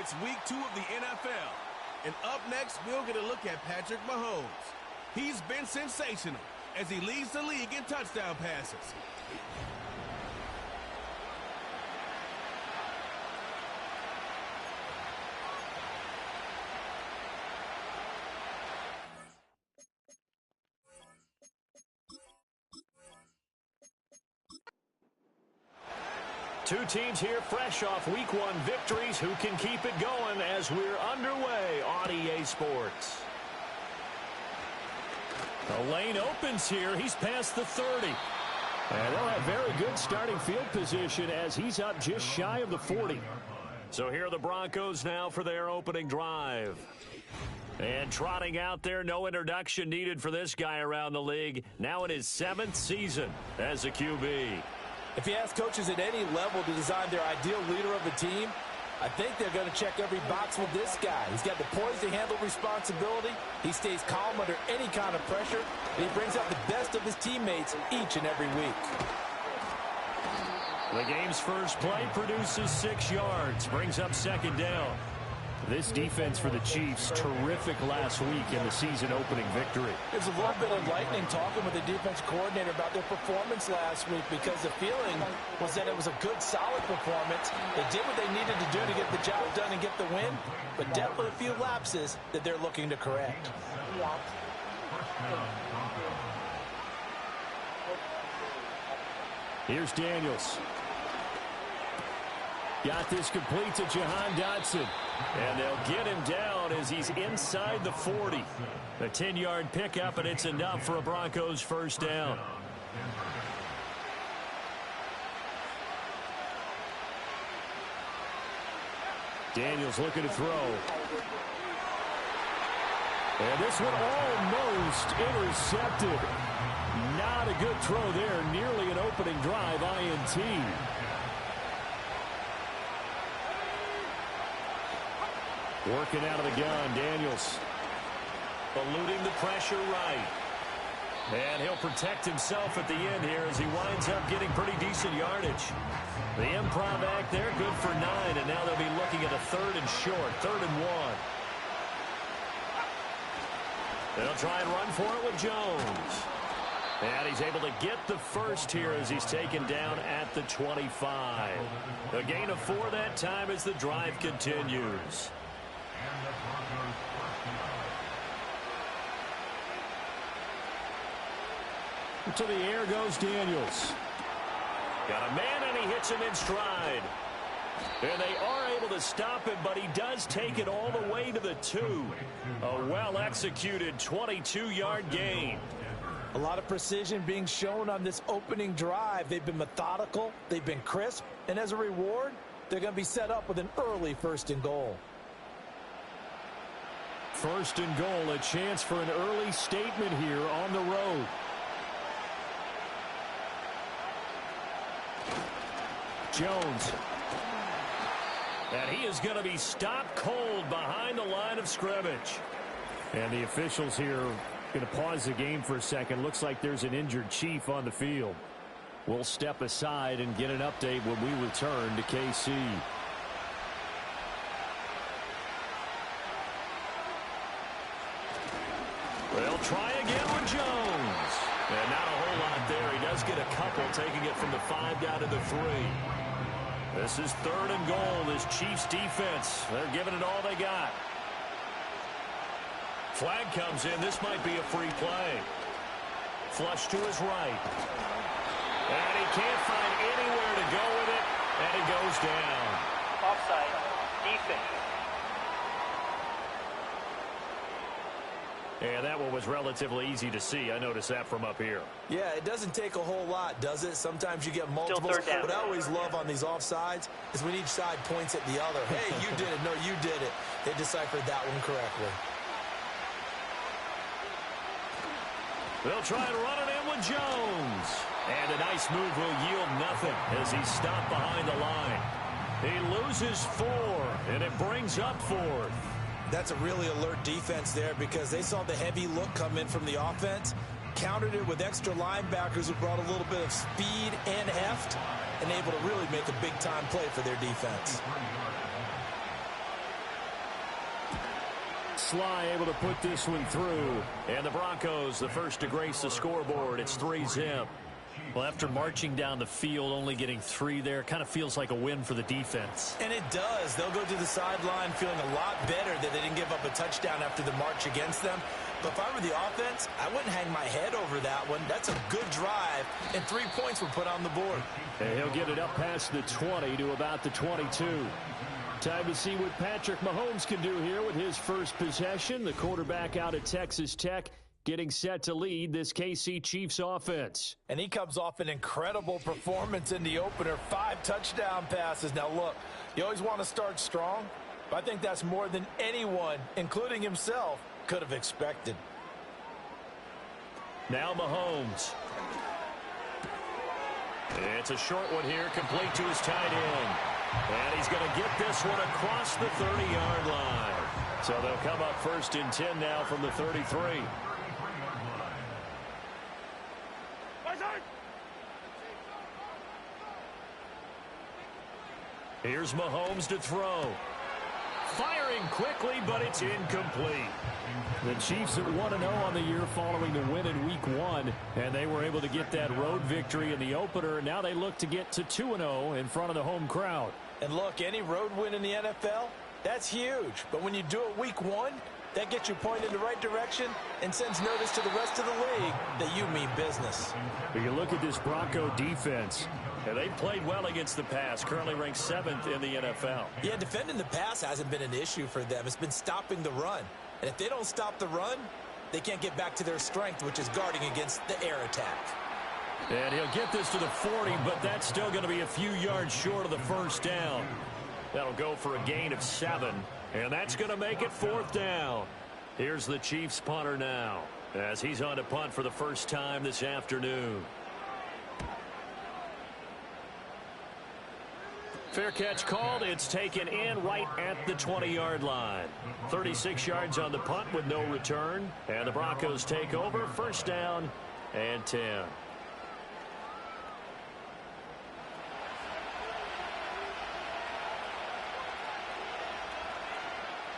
It's week 2 of the NFL. And up next, we'll get a look at Patrick Mahomes. He's been sensational as he leads the league in touchdown passes. Two teams here fresh off Week 1 victories. Who can keep it going as we're underway on EA Sports? The lane opens here. He's past the 30. And they'll have very good starting field position as he's up just shy of the 40. So here are the Broncos now for their opening drive. And trotting out there, no introduction needed for this guy around the league. Now in his 7th season as a QB. If you ask coaches at any level to design their ideal leader of a team, I think they're going to check every box with this guy. He's got the poise to handle responsibility. He stays calm under any kind of pressure. And he brings out the best of his teammates each and every week. The game's first play produces 6 yards, brings up 2nd down. This defense for the Chiefs, terrific last week in the season-opening victory. There's a little bit of lightning talking with the defense coordinator about their performance last week because the feeling was that it was a good, solid performance. They did what they needed to do to get the job done and get the win, but definitely a few lapses that they're looking to correct. Here's Daniels. Got this complete to Jahan Dotson. And they'll get him down as he's inside the 40. A 10-yard pickup, and it's enough for a Broncos first down. Daniels looking to throw. And this one almost intercepted. Not a good throw there. Nearly an opening drive INT. Working out of the gun, Daniels. Eluding the pressure right. And he'll protect himself at the end here as he winds up getting pretty decent yardage. The improv act there, good for 9, and now they'll be looking at a 3rd and short, 3rd and 1. They'll try and run for it with Jones. And he's able to get the first here as he's taken down at the 25. A gain of 4 that time as the drive continues. To the air goes Daniels. Got a man, and he hits him in stride. And they are able to stop him, but he does take it all the way to the 2. A well-executed 22-yard gain. A lot of precision being shown on this opening drive. They've been methodical, they've been crisp, and as a reward, they're going to be set up with an early 1st and goal. 1st and goal, a chance for an early statement here on the road. Jones. And he is going to be stopped cold behind the line of scrimmage. And the officials here are going to pause the game for a second. Looks like there's an injured Chief on the field. We'll step aside and get an update when we return to KC. They'll try again with Jones. And not a whole lot there. He does get a couple, taking it from the 5 down to the 3. This is 3rd and goal. This Chiefs defense, they're giving it all they got. Flag comes in. This might be a free play. Flush to his right. And he can't find anywhere to go with it. And he goes down. Offside. Defense. And that one was relatively easy to see. I noticed that from up here. Yeah, it doesn't take a whole lot, does it? Sometimes you get multiples. What I always love on these offsides is when each side points at the other. Hey, you did it. No, you did it. They deciphered that one correctly. They'll try and run it in with Jones. And a nice move will yield nothing as he's stopped behind the line. He loses 4, and it brings up 4th. That's a really alert defense there because they saw the heavy look come in from the offense, countered it with extra linebackers who brought a little bit of speed and heft, and able to really make a big-time play for their defense. Sly able to put this one through. And the Broncos, the first to grace the scoreboard. It's 3-zip. Well, after marching down the field, only getting 3 there, kind of feels like a win for the defense. And it does. They'll go to the sideline feeling a lot better that they didn't give up a touchdown after the march against them. But if I were the offense, I wouldn't hang my head over that one. That's a good drive, and 3 points were put on the board. And he'll get it up past the 20 to about the 22. Time to see what Patrick Mahomes can do here with his first possession. The quarterback out at Texas Tech getting set to lead this KC Chiefs offense. And he comes off an incredible performance in the opener. 5 touchdown passes. Now, look, you always want to start strong, but I think that's more than anyone, including himself, could have expected. Now Mahomes. It's a short one here, complete to his tight end. And he's going to get this one across the 30-yard line. So they'll come up first and 10 now from the 33. Here's Mahomes to throw. Firing quickly, but it's incomplete. The Chiefs at 1-0 on the year following the win in Week 1, and they were able to get that road victory in the opener. Now they look to get to 2-0 in front of the home crowd. And look, any road win in the NFL, that's huge. But when you do it Week 1, that gets you pointed in the right direction and sends notice to the rest of the league that you mean business. But you look at this Bronco defense, and they played well against the pass, currently ranked 7th in the NFL. Yeah, defending the pass hasn't been an issue for them. It's been stopping the run. And if they don't stop the run, they can't get back to their strength, which is guarding against the air attack. And he'll get this to the 40, but that's still going to be a few yards short of the first down. That'll go for a gain of 7, and that's going to make it 4th down. Here's the Chiefs punter now, as he's on to punt for the first time this afternoon. Fair catch called. It's taken in right at the 20-yard line. 36 yards on the punt with no return. And the Broncos take over. First down and 10.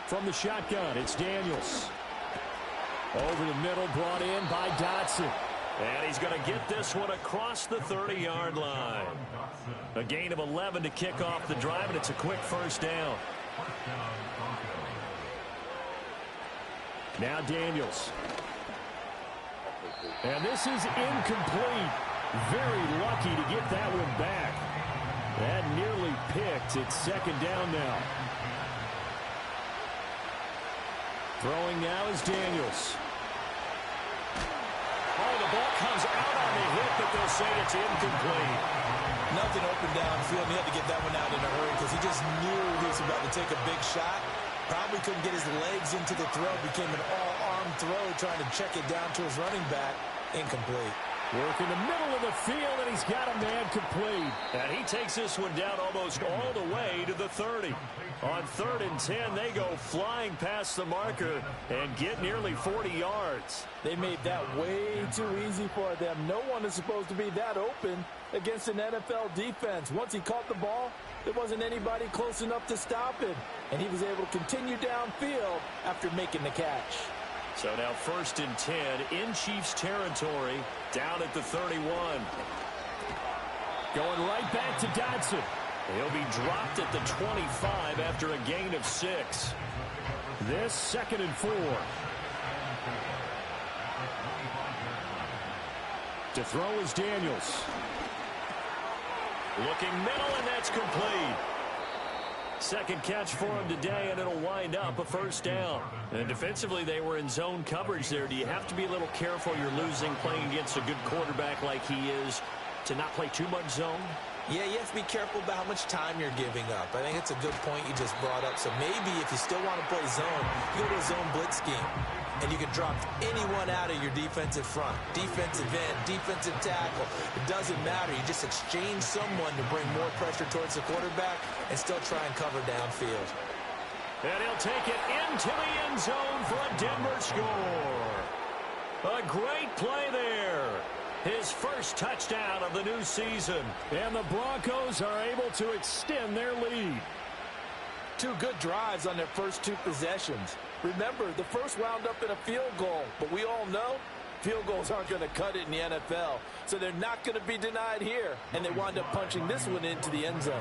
From the shotgun, it's Daniels. Over the middle, brought in by Dotson. And he's going to get this one across the 30-yard line. A gain of 11 to kick off the drive, and it's a quick first down. Now Daniels. And this is incomplete. Very lucky to get that one back. That nearly picked. It's second down now. Throwing now is Daniels. Oh, the ball comes out on the hit, but they'll say it's incomplete. Nothing open downfield. He had to get that one out in a hurry because he just knew he was about to take a big shot. Probably couldn't get his legs into the throw. Became an all-arm throw, trying to check it down to his running back. Incomplete. Work in the middle of the field, and he's got a man complete. And he takes this one down almost all the way to the 30. On 3rd and 10, they go flying past the marker and get nearly 40 yards. They made that way too easy for them. No one is supposed to be that open against an NFL defense. Once he caught the ball, there wasn't anybody close enough to stop him. And he was able to continue downfield after making the catch. So now 1st and 10 in Chiefs territory, down at the 31. Going right back to Dotson. He'll be dropped at the 25 after a gain of 6. This 2nd and 4. To throw is Daniels. Looking middle, and that's complete. Second catch for him today, and it'll wind up a first down. And defensively, they were in zone coverage there. Do you have to be a little careful? You're losing, playing against a good quarterback like he is, to not play too much zone? Yeah, you have to be careful about how much time you're giving up. I think it's a good point you just brought up. So maybe if you still want to play zone, you go to a zone blitz scheme. And you can drop anyone out of your defensive front. Defensive end, defensive tackle. It doesn't matter. You just exchange someone to bring more pressure towards the quarterback and still try and cover downfield. And he'll take it into the end zone for a Denver score. A great play there. His first touchdown of the new season. And the Broncos are able to extend their lead. Two good drives on their first two possessions. Remember, the first wound up in a field goal, but we all know field goals aren't going to cut it in the NFL, so they're not going to be denied here, and they wind up punching this one into the end zone.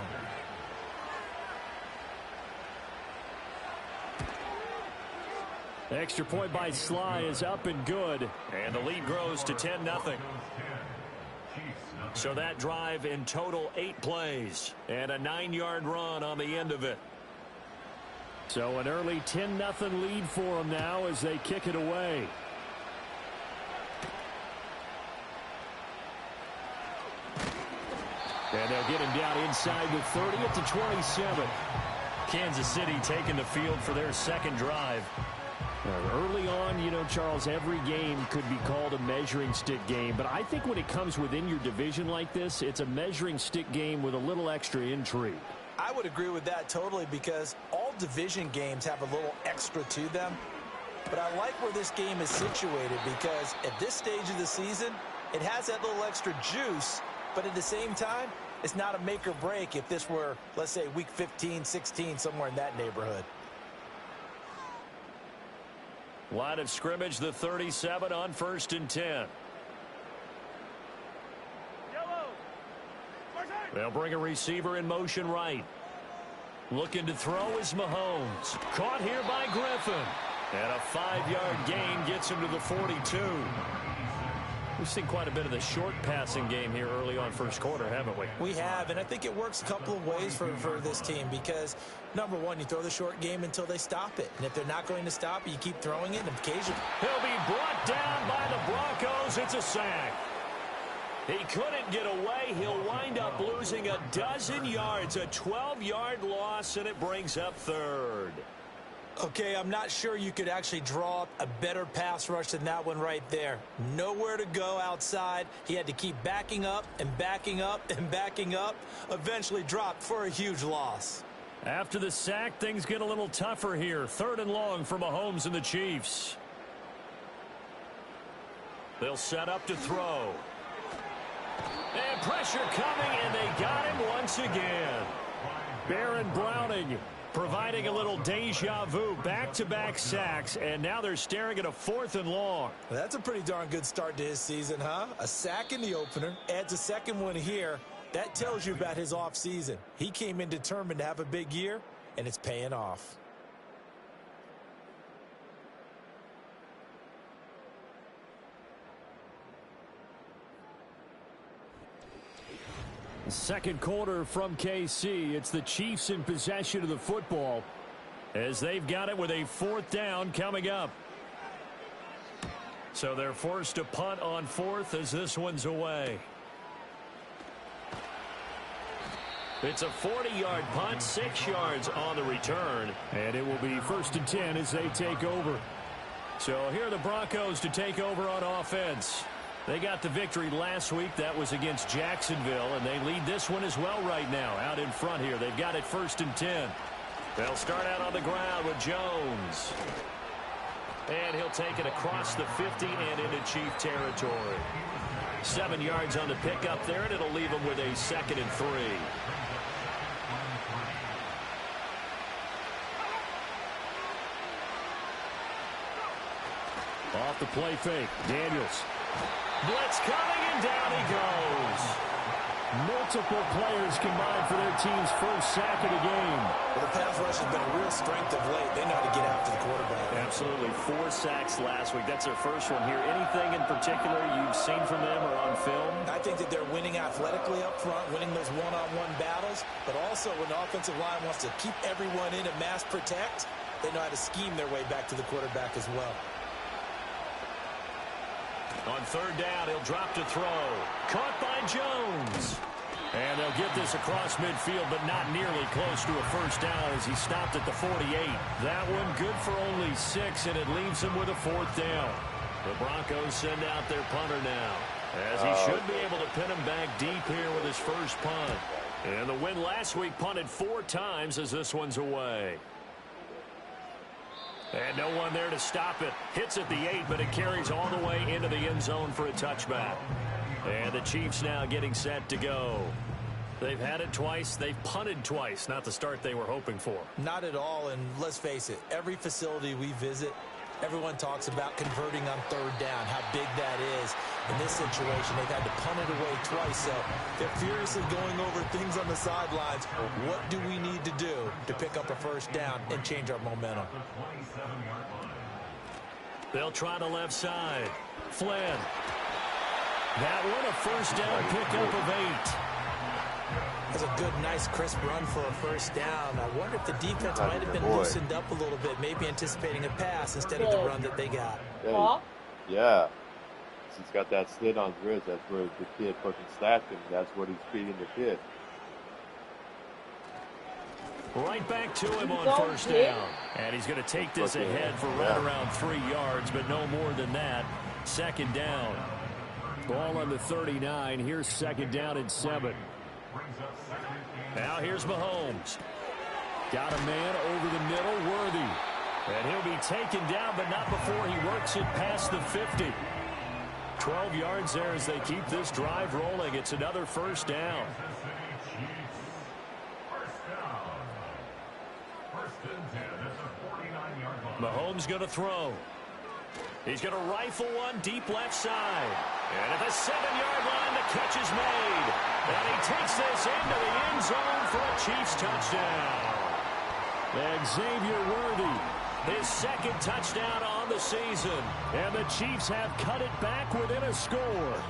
Extra point by Sly is up and good. And the lead grows to 10-0. So that drive in total 8 plays. And a 9-yard run on the end of it. So an early 10-0 lead for them now as they kick it away. And they'll get him down inside the 30 at the 27. Kansas City taking the field for their second drive. Early on, you know, Charles, every game could be called a measuring stick game. But I think when it comes within your division like this, it's a measuring stick game with a little extra intrigue. I would agree with that totally because all division games have a little extra to them. But I like where this game is situated because at this stage of the season, it has that little extra juice. But at the same time, it's not a make or break if this were, let's say, week 15, 16, somewhere in that neighborhood. Line of scrimmage, the 37 on 1st and 10. They'll bring a receiver in motion right. Looking to throw is Mahomes. Caught here by Griffin. And a 5-yard gain gets him to the 42. We've seen quite a bit of the short passing game here early on first quarter, haven't we? We have, and I think it works a couple of ways for this team because, number one, you throw the short game until they stop it. And if they're not going to stop it, you keep throwing it, and occasionally He'll be brought down by the Broncos. It's a sack. He couldn't get away. He'll wind up losing a dozen yards, a 12-yard loss, and it brings up third. Okay, I'm not sure you could actually draw up a better pass rush than that one right there. Nowhere to go outside. He had to keep backing up and backing up and backing up. Eventually dropped for a huge loss. After the sack, things get a little tougher here. 3rd and long for Mahomes and the Chiefs. They'll set up to throw. And pressure coming, and they got him once again. Baron Browning providing a little deja vu, back-to-back sacks, and now they're staring at a 4th and long. That's a pretty darn good start to his season, huh? A sack in the opener, adds a second one here. That tells you about his offseason. He came in determined to have a big year, and it's paying off. Second quarter from KC. It's the Chiefs in possession of the football as they've got it with a 4th down coming up. So they're forced to punt on 4th as this one's away. It's a 40-yard punt, 6 yards on the return. And it will be 1st and 10 as they take over. So here are the Broncos to take over on offense. They got the victory last week. That was against Jacksonville, and they lead this one as well right now out in front here. They've got it 1st and 10. They'll start out on the ground with Jones. And he'll take it across the 50 and into Chief territory. 7 yards on the pickup there, and it'll leave them with a 2nd and 3. Off the play fake, Daniels. Blitz coming, and down he goes. Multiple players combined for their team's first sack of the game. Well, the pass rush has been a real strength of late. They know how to get after the quarterback. Absolutely. 4 sacks last week. That's their first one here. Anything in particular you've seen from them or on film? I think that they're winning athletically up front, winning those one-on-one battles, but also when the offensive line wants to keep everyone in and mass protect, they know how to scheme their way back to the quarterback as well. On 3rd down, he'll drop to throw. Caught by Jones. And they'll get this across midfield, but not nearly close to a 1st down as he stopped at the 48. That one good for only 6, and it leaves him with a 4th down. The Broncos send out their punter now, as he should be able to pin him back deep here with his first punt. And the win last week punted 4 times as this one's away. And no one there to stop it. Hits at the 8, but it carries all the way into the end zone for a touchback. And the Chiefs now getting set to go. They've had it twice. They've punted twice. Not the start they were hoping for. Not at all, and let's face it, every facility we visit, everyone talks about converting on third down, how big that is. In this situation, they've had to punt it away twice, so they're furiously going over things on the sidelines. What do we need to do to pick up a first down and change our momentum? They'll try the left side. Flynn. That one, a first down pickup of 8. That's a good, nice, crisp run for a first down. I wonder if the defense might have been loosened up a little bit, maybe anticipating a pass instead of the run that they got. Yeah. He's got that slit on his wrist. That's where the kid fucking slapped him. That's what he's feeding the kid. Right back to him on first down. And he's going to take this ahead for right around 3 yards, but no more than that. Second down. Ball on the 39. Here's second down and 7. Now here's Mahomes. Got a man over the middle, Worthy. And he'll be taken down, but not before he works it past the 50. 12 yards there as they keep this drive rolling. It's another first down. Mahomes going to throw. He's going to rifle one deep left side. And at the 7-yard line, the catch is made. And he takes this into the end zone for a Chiefs touchdown. And Xavier Worthy, his second touchdown on the season. And the Chiefs have cut it back within a score.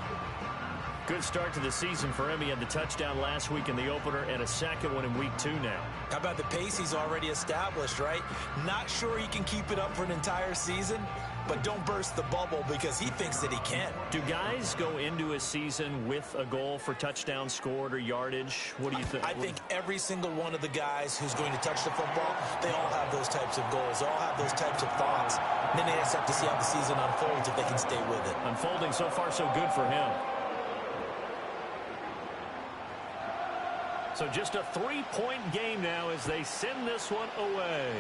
Good start to the season for him. He had the touchdown last week in the opener and a second one in week 2 now. How about the pace he's already established, right? Not sure he can keep it up for an entire season, but don't burst the bubble because he thinks that he can. Do guys go into a season with a goal for touchdown scored or yardage? What do you think? I think every single one of the guys who's going to touch the football, they all have those types of goals. They all have those types of thoughts. And then they just have to see how the season unfolds if they can stay with it. Unfolding so far so good for him. So just a 3-point game now as they send this one away.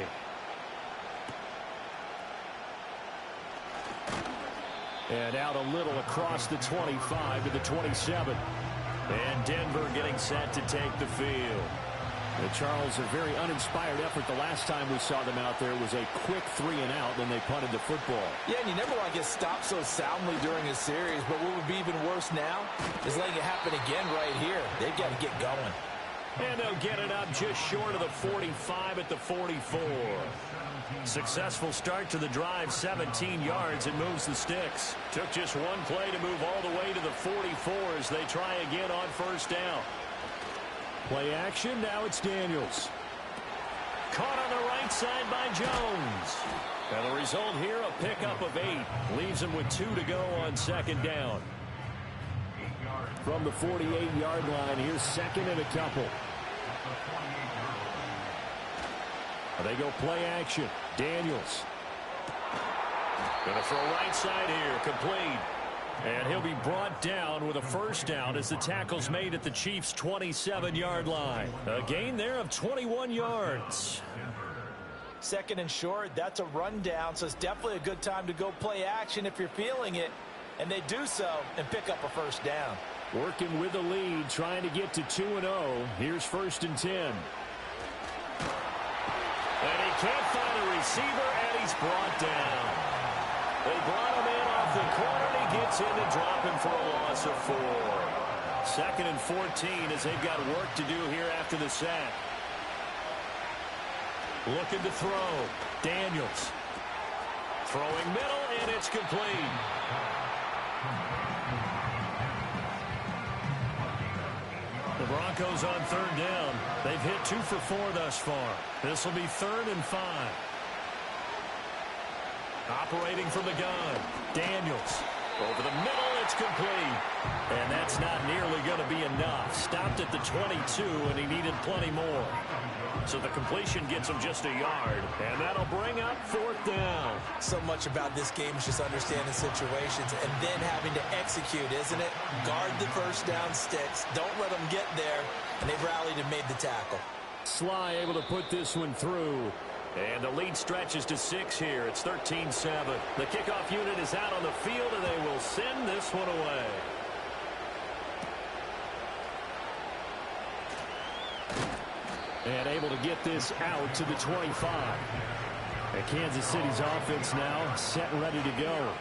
And out a little across the 25 to the 27. And Denver getting set to take the field. And Charles, a very uninspired effort. The last time we saw them out there was a quick 3-and-out, then they punted the football. Yeah, and you never want to get stopped so soundly during a series, but what would be even worse now is letting it happen again right here. They've got to get going. And they'll get it up just short of the 45 at the 44. Successful start to the drive, 17 yards. It moves the sticks. Took just one play to move all the way to the 44 as they try again on first down. Play action, now it's Daniels. Caught on the right side by Jones. And the result here, a pickup of 8. Leaves him with 2 to go on second down. From the 48-yard line, here's second and a couple. They go play action. Daniels. Going to throw right side here. Complete. And he'll be brought down with a first down as the tackle's made at the Chiefs' 27-yard line. A gain there of 21 yards. Second and short, that's a rundown, so it's definitely a good time to go play action if you're feeling it. And they do so and pick up a first down. Working with the lead, trying to get to 2-0. Here's first and 10. And he can't find a receiver, and he's brought down. They brought him in off the corner, and he gets in to drop him for a loss of 4. Second and 14 as they've got work to do here after the sack. Looking to throw. Daniels. Throwing middle, and it's complete. The Broncos on third down. They've hit 2 for 4 thus far. This will be 3rd and 5. Operating from the gun. Daniels. Over the middle, it's complete. And that's not nearly going to be enough. Stopped at the 22, and he needed plenty more. So the completion gets him just a yard. And that'll bring up 4th down. So much about this game is just understanding situations and then having to execute, isn't it? Guard the first down sticks. Don't let them get there. And they've rallied and made the tackle. Sly able to put this one through. And the lead stretches to 6 here. It's 13-7. The kickoff unit is out on the field, and they will send this one away. And able to get this out to the 25. And Kansas City's offense now set and ready to go.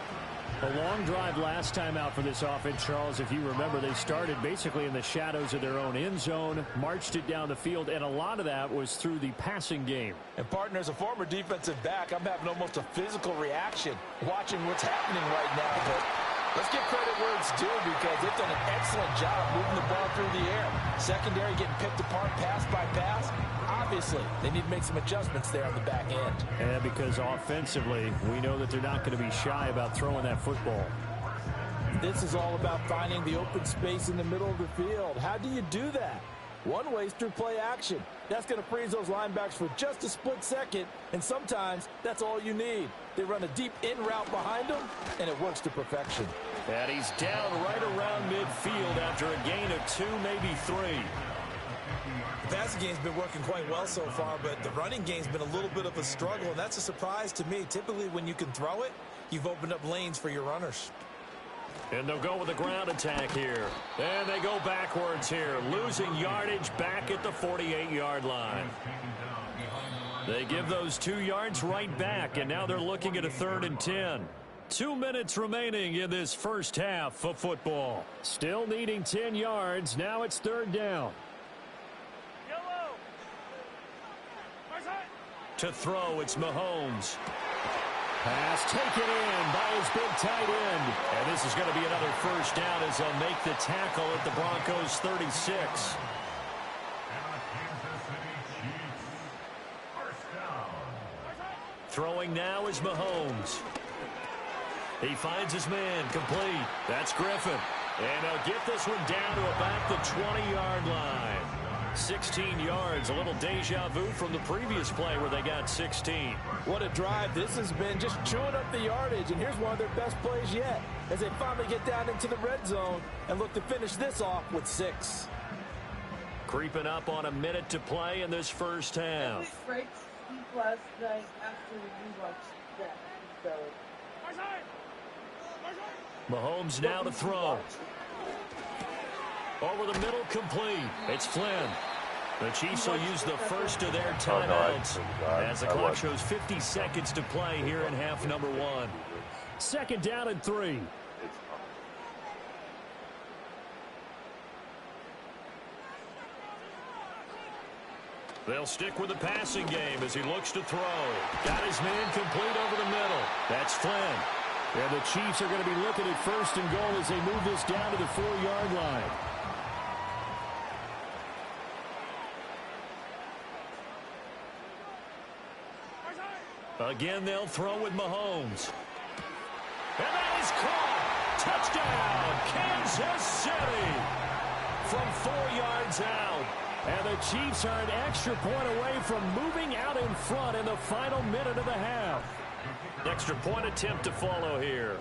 A long drive last time out for this offense, Charles. If you remember, they started basically in the shadows of their own end zone, marched it down the field, and a lot of that was through the passing game. And, partner, as a former defensive back, I'm having almost a physical reaction watching what's happening right now. But let's give credit where it's due because they've done an excellent job moving the ball through the air. Secondary getting picked apart pass by pass. Obviously, they need to make some adjustments there on the back end. And because offensively, we know that they're not going to be shy about throwing that football. This is all about finding the open space in the middle of the field. How do you do that? One way is through play action. That's going to freeze those linebackers for just a split second, and sometimes that's all you need. They run a deep in route behind them, and it works to perfection. And he's down right around midfield after a gain of 2, maybe 3. The passing game's been working quite well so far, but the running game's been a little bit of a struggle, and that's a surprise to me. Typically, when you can throw it, you've opened up lanes for your runners. And they'll go with the ground attack here. And they go backwards here, losing yardage back at the 48-yard line. They give those 2 yards right back, and now they're looking at a 3rd and 10. 2 minutes remaining in this first half of football. Still needing 10 yards. Now it's 3rd down. To throw, it's Mahomes. Pass taken in by his big tight end. And this is going to be another first down as they'll make the tackle at the Broncos' 36. Throwing now is Mahomes. He finds his man complete. That's Griffin. And they'll get this one down to about the 20-yard line. 16 yards, a little deja vu from the previous play where they got 16. What a drive this has been, just chewing up the yardage, and here's one of their best plays yet as they finally get down into the red zone and look to finish this off with 6. Creeping up on a minute to play in this first half. Last night after we watched that, Mahomes now to throw. Over the middle, complete. It's Flynn. The Chiefs will use the first of their timeouts as the clock shows 50 seconds to play here in half number 1. 2nd down and 3. They'll stick with the passing game as he looks to throw. Got his man complete over the middle. That's Flynn. And the Chiefs are going to be looking at 1st and goal as they move this down to the 4-yard line. Again, they'll throw with Mahomes. And that is caught. Touchdown, Kansas City. From 4 yards out. And the Chiefs are an extra point away from moving out in front in the final minute of the half. Extra point attempt to follow here.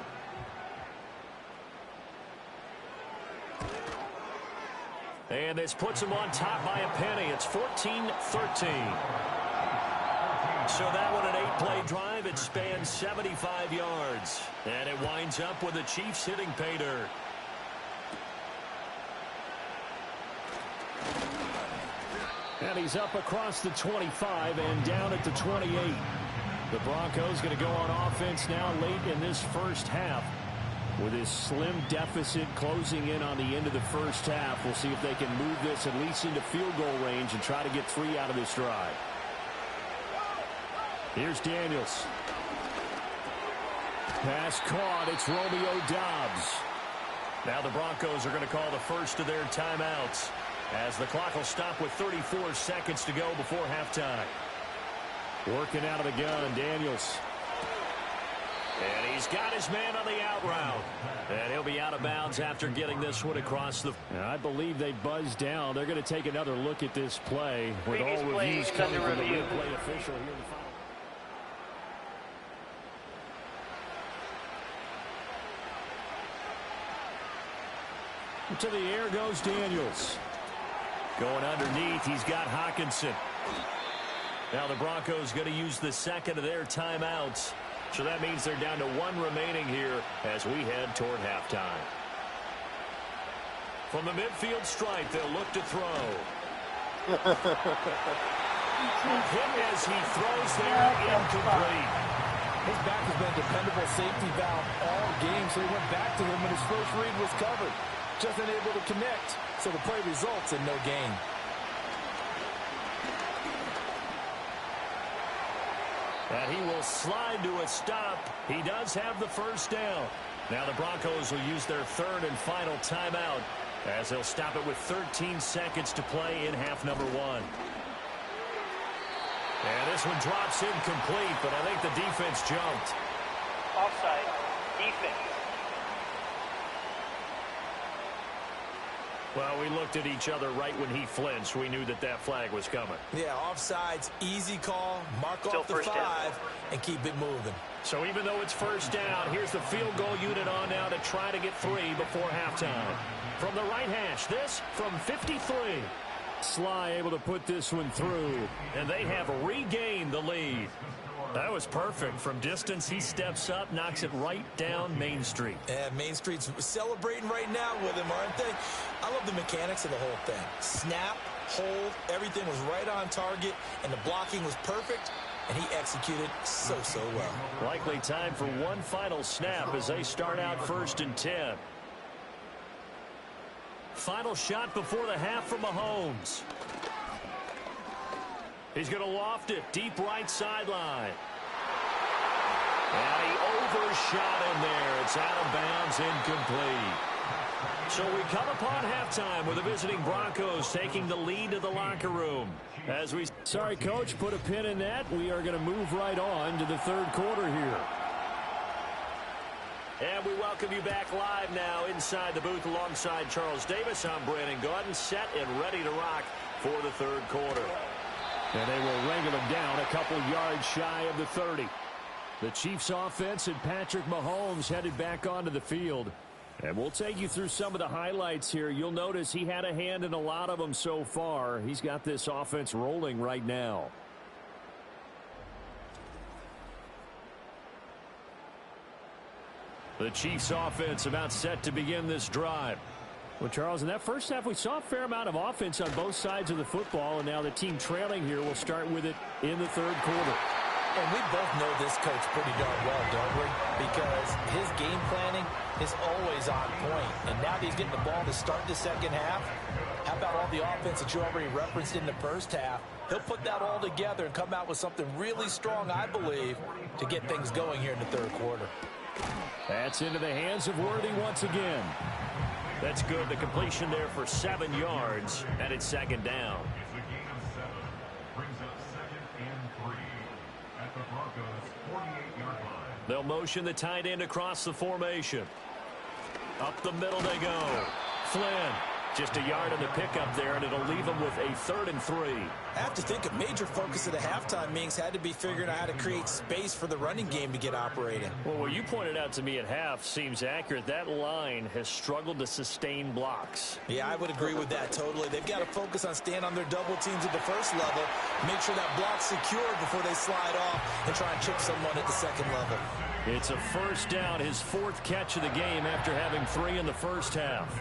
And this puts them on top by a penny. It's 14-13. So that one, an 8-play drive. It spans 75 yards. And it winds up with the Chiefs hitting pay dirt. And he's up across the 25 and down at the 28. The Broncos going to go on offense now late in this first half. With his slim deficit closing in on the end of the first half, we'll see if they can move this at least into field goal range and try to get 3 out of this drive. Here's Daniels. Pass caught. It's Romeo Doubs. Now the Broncos are going to call the first of their timeouts as the clock will stop with 34 seconds to go before halftime. Working out of the gun, Daniels. And he's got his man on the out route. And he'll be out of bounds after getting this one across the... I believe they buzzed down. They're going to take another look at this play with all reviews coming from the replay official here in the final. To the air goes Daniels. Going underneath, he's got Hockenson. Now the Broncos going to use the second of their timeouts. So that means they're down to 1 remaining here as we head toward halftime. From the midfield stripe, they'll look to throw. Hit as he throws there, incomplete. His back has been a dependable safety valve all game, so he went back to him when his first read was covered. Just unable to connect, so the play results in no gain. And he will slide to a stop. He does have the first down. Now the Broncos will use their third and final timeout as they'll stop it with 13 seconds to play in half number 1. And this one drops incomplete, but I think the defense jumped. Offside. Defense. Well, we looked at each other right when he flinched. We knew that that flag was coming. Yeah, offsides, easy call, mark Still off the first 5, down. and keep it moving. So even though it's first down, here's the field goal unit on now to try to get 3 before halftime. From the right hash, this from 53. Sly able to put this one through, and they have regained the lead. That was perfect. From distance, he steps up, knocks it right down Main Street. And Main Street's celebrating right now with him, aren't they? I love the mechanics of the whole thing. Snap, hold, everything was right on target, and the blocking was perfect, and he executed so well. Likely time for one final snap as they start out 1st and 10. Final shot before the half from Mahomes. He's going to loft it deep right sideline. And he overshot him there. It's out of bounds, incomplete. So we come upon halftime with the visiting Broncos taking the lead to the locker room. Sorry, Coach, put a pin in that. We are going to move right on to the third quarter here. And we welcome you back live now inside the booth alongside Charles Davis. I'm Brandon Gaudin, set and ready to rock for the third quarter. And they will wrangle him down a couple yards shy of the 30. The Chiefs offense and Patrick Mahomes headed back onto the field. And we'll take you through some of the highlights here. You'll notice he had a hand in a lot of them so far. He's got this offense rolling right now. The Chiefs offense about set to begin this drive. Well, Charles, in that first half, we saw a fair amount of offense on both sides of the football, and now the team trailing here will start with it in the third quarter. And we both know this coach pretty darn well, don't we? Because his game planning is always on point. And now that he's getting the ball to start the second half, how about all the offense that you already referenced in the first half? He'll put that all together and come out with something really strong, I believe, to get things going here in the third quarter. That's into the hands of Worthy once again. That's good. The completion there for 7 yards, and it's second down. They'll motion the tight end across the formation. Up the middle they go. Flynn, just a yard on the pickup there, and it'll leave them with a 3rd and 3. I have to think a major focus of the halftime meetings had to be figuring out how to create space for the running game to get operating. Well, what you pointed out to me at half seems accurate. That line has struggled to sustain blocks. Yeah, I would agree with that totally. They've got to focus on staying on their double teams at the first level, make sure that block's secured before they slide off and try and chip someone at the second level. It's a first down, his 4th catch of the game after having 3 in the first half.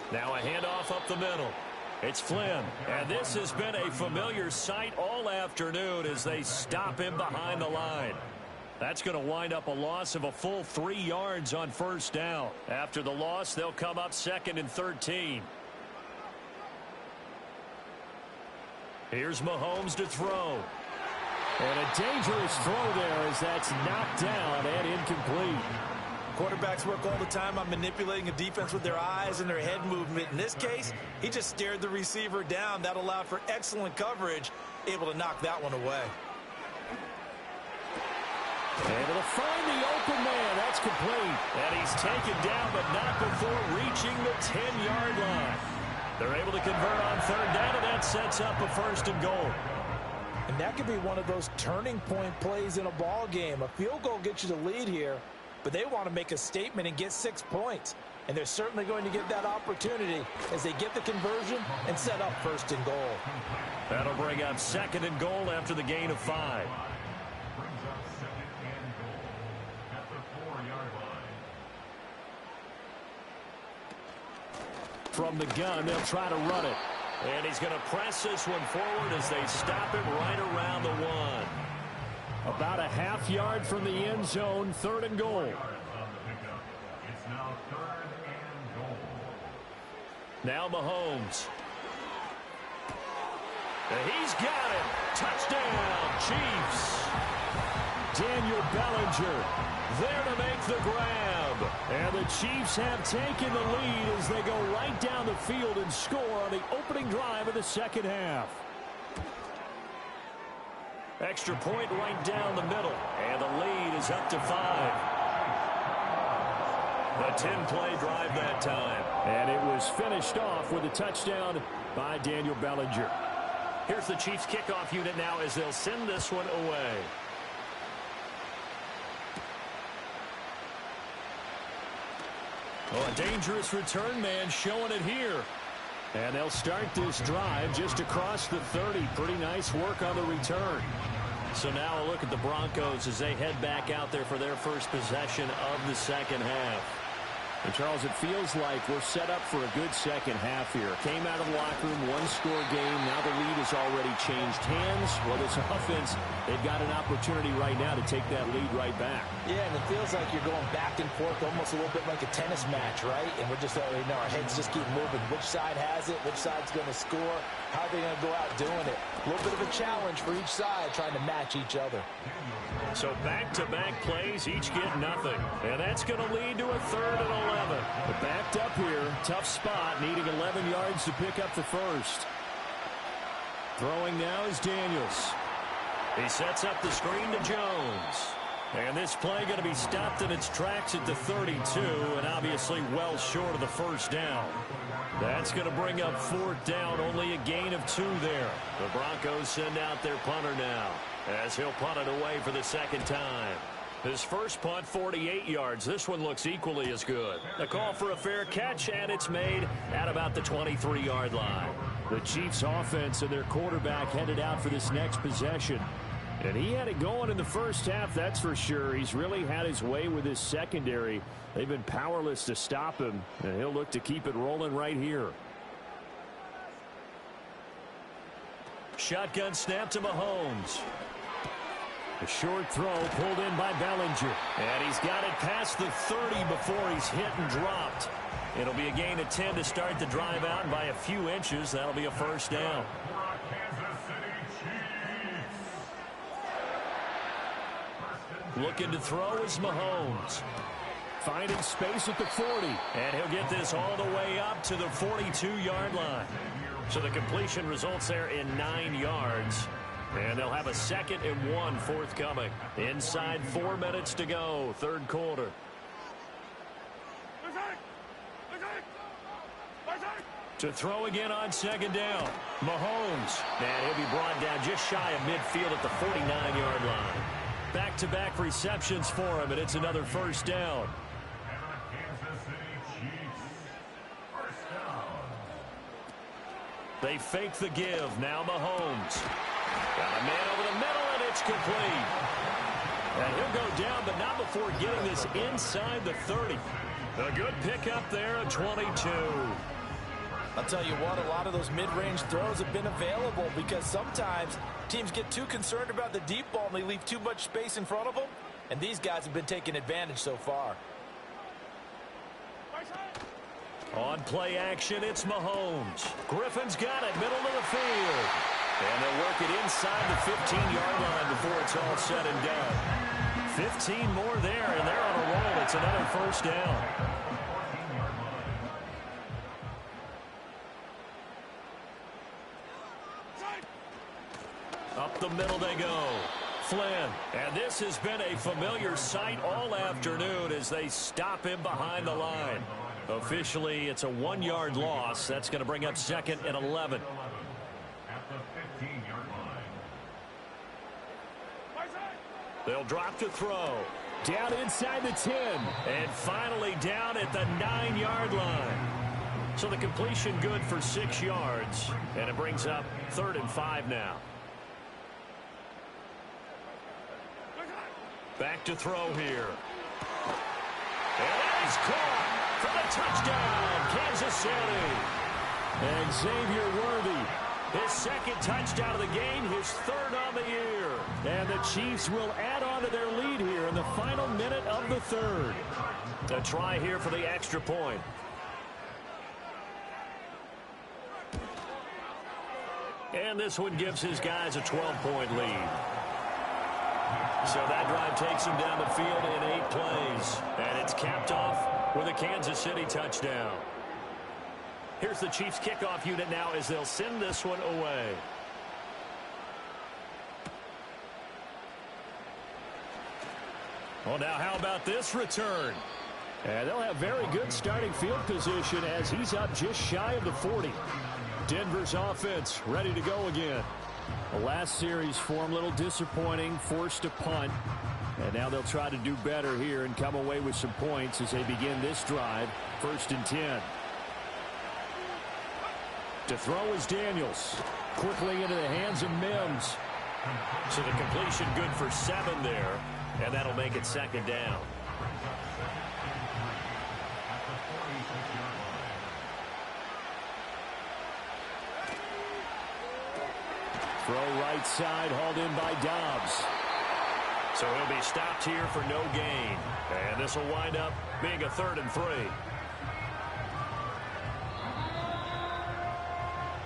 Now a handoff up the middle. It's Flynn. And this has been a familiar sight all afternoon as they stop him behind the line. That's going to wind up a loss of a full 3 yards on first down. After the loss, they'll come up 2nd and 13. Here's Mahomes to throw. And a dangerous throw there as that's knocked down and incomplete. Quarterbacks work all the time on manipulating a defense with their eyes and their head movement. In this case, he just stared the receiver down. That allowed for excellent coverage, able to knock that one away. Able to find the open man. That's complete. And he's taken down, but not before reaching the 10-yard line. They're able to convert on 3rd down, and that sets up a 1st and goal. And that could be one of those turning point plays in a ball game. A field goal gets you the lead here, but they want to make a statement and get 6 points. And they're certainly going to get that opportunity as they get the conversion and set up 1st and goal. That'll bring up 2nd and goal after the gain of 5. from the gun. They'll try to run it. And he's going to press this one forward as they stop him right around the 1. About a half yard from the end zone, 3rd and goal. Now Mahomes. And he's got it. Touchdown, Chiefs. Daniel Bellinger there to make the grab. And the Chiefs have taken the lead as they go right down the field and score on the opening drive of the second half. Extra point right down the middle. And the lead is up to 5. A 10-play drive that time. And it was finished off with a touchdown by Daniel Bellinger. Here's the Chiefs kickoff unit now as they'll send this one away. Oh, a dangerous return man showing it here. And they'll start this drive just across the 30. Pretty nice work on the return. So now a look at the Broncos as they head back out there for their first possession of the second half. And, Charles, it feels like we're set up for a good second half here. Came out of the locker room, one-score game. Now the lead has already changed hands. Well, this offense, they've got an opportunity right now to take that lead right back. Yeah, and it feels like you're going back and forth almost a little bit like a tennis match, right? And we're just, our heads just keep moving. Which side has it? Which side's going to score? How are they going to go out doing it? A little bit of a challenge for each side trying to match each other. So back-to-back plays, each get nothing. And that's going to lead to a 3rd and 11. But backed up here, tough spot, needing 11 yards to pick up the first. Throwing now is Daniels. He sets up the screen to Jones. And this play going to be stopped in its tracks at the 32, and obviously well short of the first down. That's going to bring up 4th down, only a gain of 2 there. The Broncos send out their punter now, as he'll punt it away for the second time. His first punt, 48 yards. This one looks equally as good. A call for a fair catch, and it's made at about the 23-yard line. The Chiefs' offense and their quarterback headed out for this next possession. And he had it going in the first half, that's for sure. He's really had his way with his secondary. They've been powerless to stop him, and he'll look to keep it rolling right here. Shotgun snap to Mahomes. A short throw pulled in by Bellinger. And he's got it past the 30 before he's hit and dropped. It'll be a gain of 10 to start the drive out, and by a few inches, that'll be a first down. Looking to throw is Mahomes. Finding space at the 40. And he'll get this all the way up to the 42-yard line. So the completion results there in 9 yards. And they'll have a 2nd and 1 forthcoming. Inside 4 minutes to go, 3rd quarter. To throw again on 2nd down. Mahomes. And he'll be brought down just shy of midfield at the 49-yard line. Back-to-back receptions for him, and it's another first down. They fake the give. Now Mahomes. Got a man over the middle, and it's complete. And he'll go down, but not before getting this inside the 30. A good pickup there at 22. I'll tell you what, a lot of those mid-range throws have been available because sometimes teams get too concerned about the deep ball and they leave too much space in front of them. And these guys have been taking advantage so far. On play action, it's Mahomes. Griffin's got it, middle of the field. And they'll work it inside the 15-yard line before it's all said and done. 15 more there, and they're on a roll. It's another first down. Up the middle they go. Flynn. And this has been a familiar sight all afternoon as they stop him behind the line. Officially, it's a 1-yard loss. That's going to bring up 2nd and 11. They'll drop to throw. Down inside the 10. And finally down at the 9-yard line. So the completion good for 6 yards. And it brings up 3rd and 5 now. Back to throw here. And he's caught. for the touchdown, Kansas City. And Xavier Worthy, his second touchdown of the game, his third on the year. And the Chiefs will add on to their lead here in the final minute of the third. A try here for the extra point. And this one gives his guys a 12-point lead. So that drive takes him down the field in 8 plays. And it's capped off with a Kansas City touchdown. Here's the Chiefs kickoff unit now as they'll send this one away. Well, now how about this return? And they'll have very good starting field position as he's up just shy of the 40. Denver's offense ready to go again. The last series for him, a little disappointing, forced a punt. And now they'll try to do better here and come away with some points as they begin this drive. 1st and 10. To throw is Daniels. Quickly into the hands of Mims. So the completion good for 7 there. And that'll make it 2nd down. Throw right side, hauled in by Dobbs. So he'll be stopped here for no gain. And this will wind up being a 3rd and 3.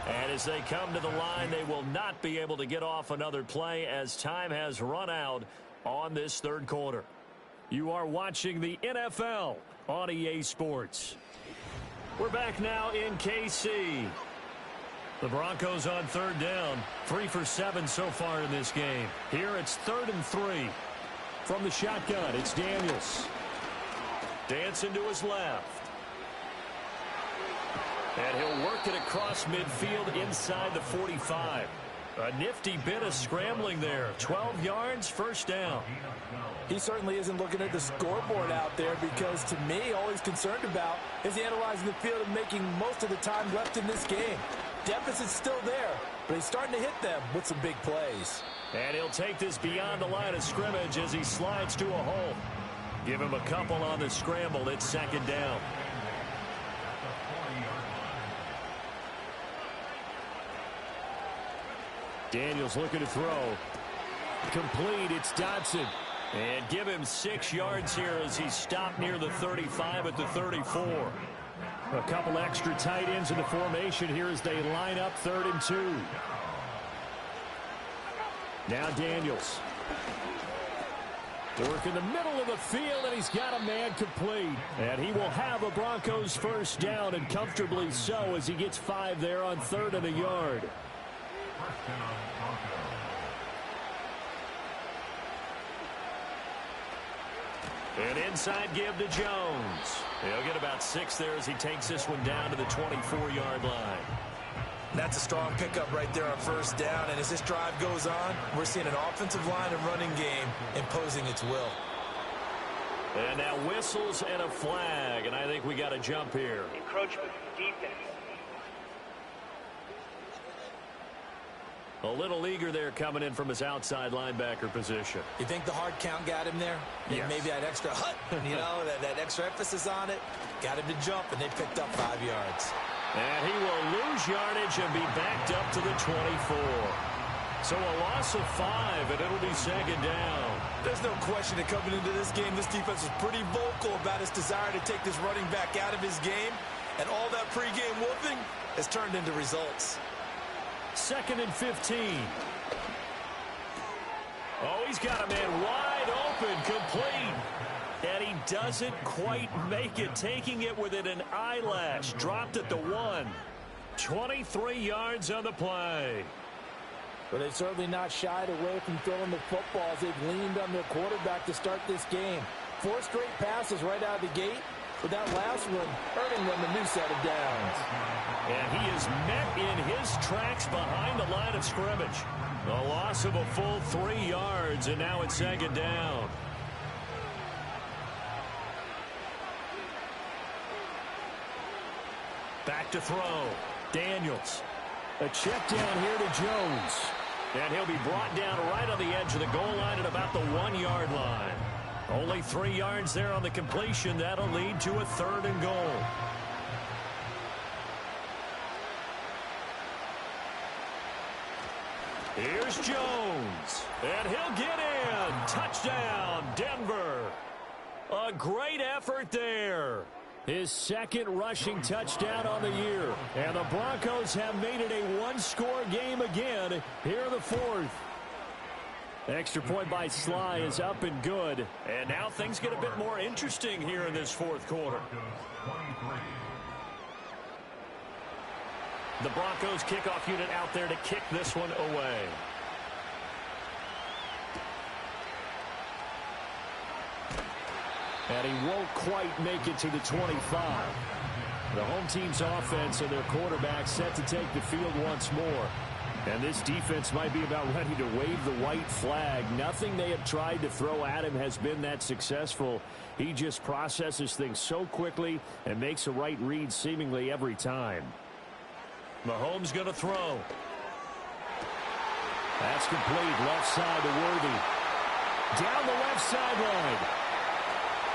And as they come to the line, they will not be able to get off another play as time has run out on this 3rd quarter. You are watching the NFL on EA Sports. We're back now in KC. The Broncos on 3rd down. 3 for 7 so far in this game. Here it's 3rd and 3. From the shotgun, it's Daniels. Dancing to his left. And he'll work it across midfield inside the 45. A nifty bit of scrambling there. 12 yards, 1st down. He certainly isn't looking at the scoreboard out there because, to me, all he's concerned about is analyzing the field and making most of the time left in this game. Deficit's still there, but he's starting to hit them with some big plays. And he'll take this beyond the line of scrimmage as he slides to a hole. Give him a couple on the scramble. It's 2nd down. Daniels looking to throw. Complete. It's Dotson. And give him 6 yards here as he's stopped near the 35 at the 34. A couple extra tight ends in the formation here as they line up 3rd and 2. Now Daniels. Work in the middle of the field, and he's got a man complete. And he will have a Broncos 1st down, and comfortably so as he gets 5 there on 3rd and a yard. An inside give to Jones. He'll get about 6 there as he takes this one down to the 24-yard line. That's a strong pickup right there on 1st down. And as this drive goes on, we're seeing an offensive line and running game imposing its will. And now whistles and a flag. And I think we got a jump here. Encroachment, defense. A little eager there coming in from his outside linebacker position. You think the hard count got him there? Yes. Maybe that extra hut, that extra emphasis on it. Got him to jump, and they picked up 5 yards. And he will lose yardage and be backed up to the 24. So a loss of 5, and it'll be 2nd down. There's no question that coming into this game, this defense was pretty vocal about its desire to take this running back out of his game. And all that pregame whooping has turned into results. 2nd and 15. Oh, he's got a man wide open, complete. And he doesn't quite make it, taking it within an eyelash. Dropped at the 1. 23 yards on the play. But they've certainly not shied away from throwing the football as they've leaned on their quarterback to start this game. 4 straight passes right out of the gate, with that last one earning them a new set of downs. And he is met in his tracks behind the line of scrimmage. A loss of a full 3 yards, and now it's 2nd down. Back to throw. Daniels. A check down here to Jones. And he'll be brought down right on the edge of the goal line at about the 1-yard line. Only 3 yards there on the completion. That'll lead to a 3rd and goal. Here's Jones, and he'll get in. Touchdown, Denver. A great effort there. His 2nd rushing touchdown on the year. And the Broncos have made it a 1-score game again here in the 4th. Extra point by Sly is up and good. And now things get a bit more interesting here in this 4th quarter. The Broncos kickoff unit out there to kick this one away. And he won't quite make it to the 25. The home team's offense and their quarterback set to take the field once more. And this defense might be about ready to wave the white flag. Nothing they have tried to throw at him has been that successful. He just processes things so quickly and makes a right read seemingly every time. Mahomes going to throw. That's complete. Left side to Worthy. Down the left sideline.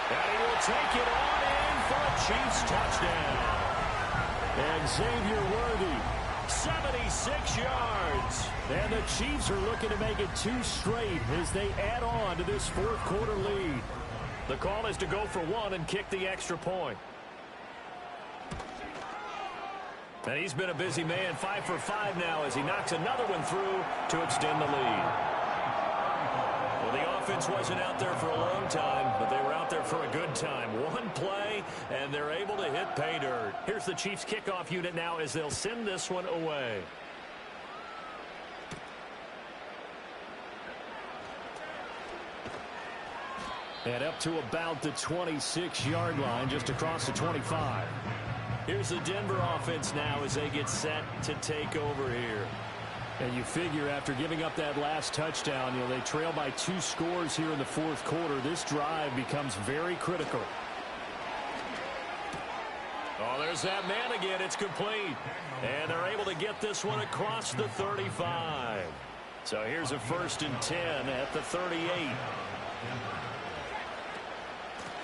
And he will take it on in for a Chiefs touchdown. And Xavier Worthy, 76 yards. And the Chiefs are looking to make it 2 straight as they add on to this 4th quarter lead. The call is to go for 1 and kick the extra point. And he's been a busy man, 5 for 5 now as he knocks another one through to extend the lead. Well, the offense wasn't out there for a long time, but they were out there for a good time. 1 play, and they're able to hit pay dirt. Here's the Chiefs kickoff unit now as they'll send this one away. And up to about the 26-yard line, just across the 25. Here's the Denver offense now as they get set to take over here. And you figure after giving up that last touchdown, they trail by 2 scores here in the 4th quarter. This drive becomes very critical. Oh, there's that man again. It's complete. And they're able to get this one across the 35. So here's a 1st and 10 at the 38.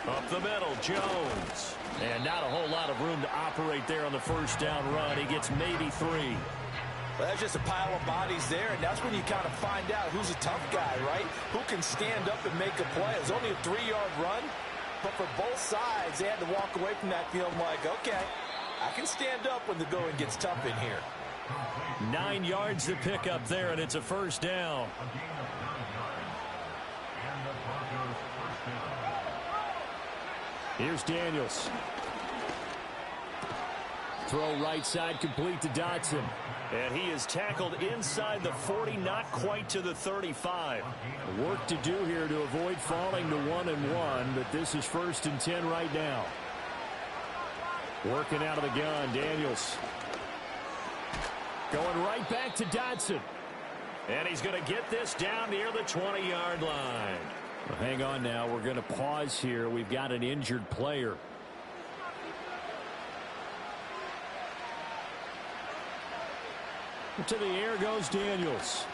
Up the middle, Jones. And not a whole lot of room to operate there on the 1st down run. He gets maybe 3. Well, that's just a pile of bodies there, and that's when you kind of find out who's a tough guy, right? Who can stand up and make a play. It was only a 3-yard run, but for both sides, they had to walk away from that field like, okay, I can stand up when the going gets tough in here. 9 yards to pick up there, and it's a 1st down. Here's Daniels. Throw right side complete to Dotson. And he is tackled inside the 40, not quite to the 35. Work to do here to avoid falling to 1-and-1, but this is 1st and 10 right now. Working out of the gun, Daniels. Going right back to Dotson. And he's going to get this down near the 20-yard line. Well, hang on now. We're going to pause here. We've got an injured player. To the air goes Daniels.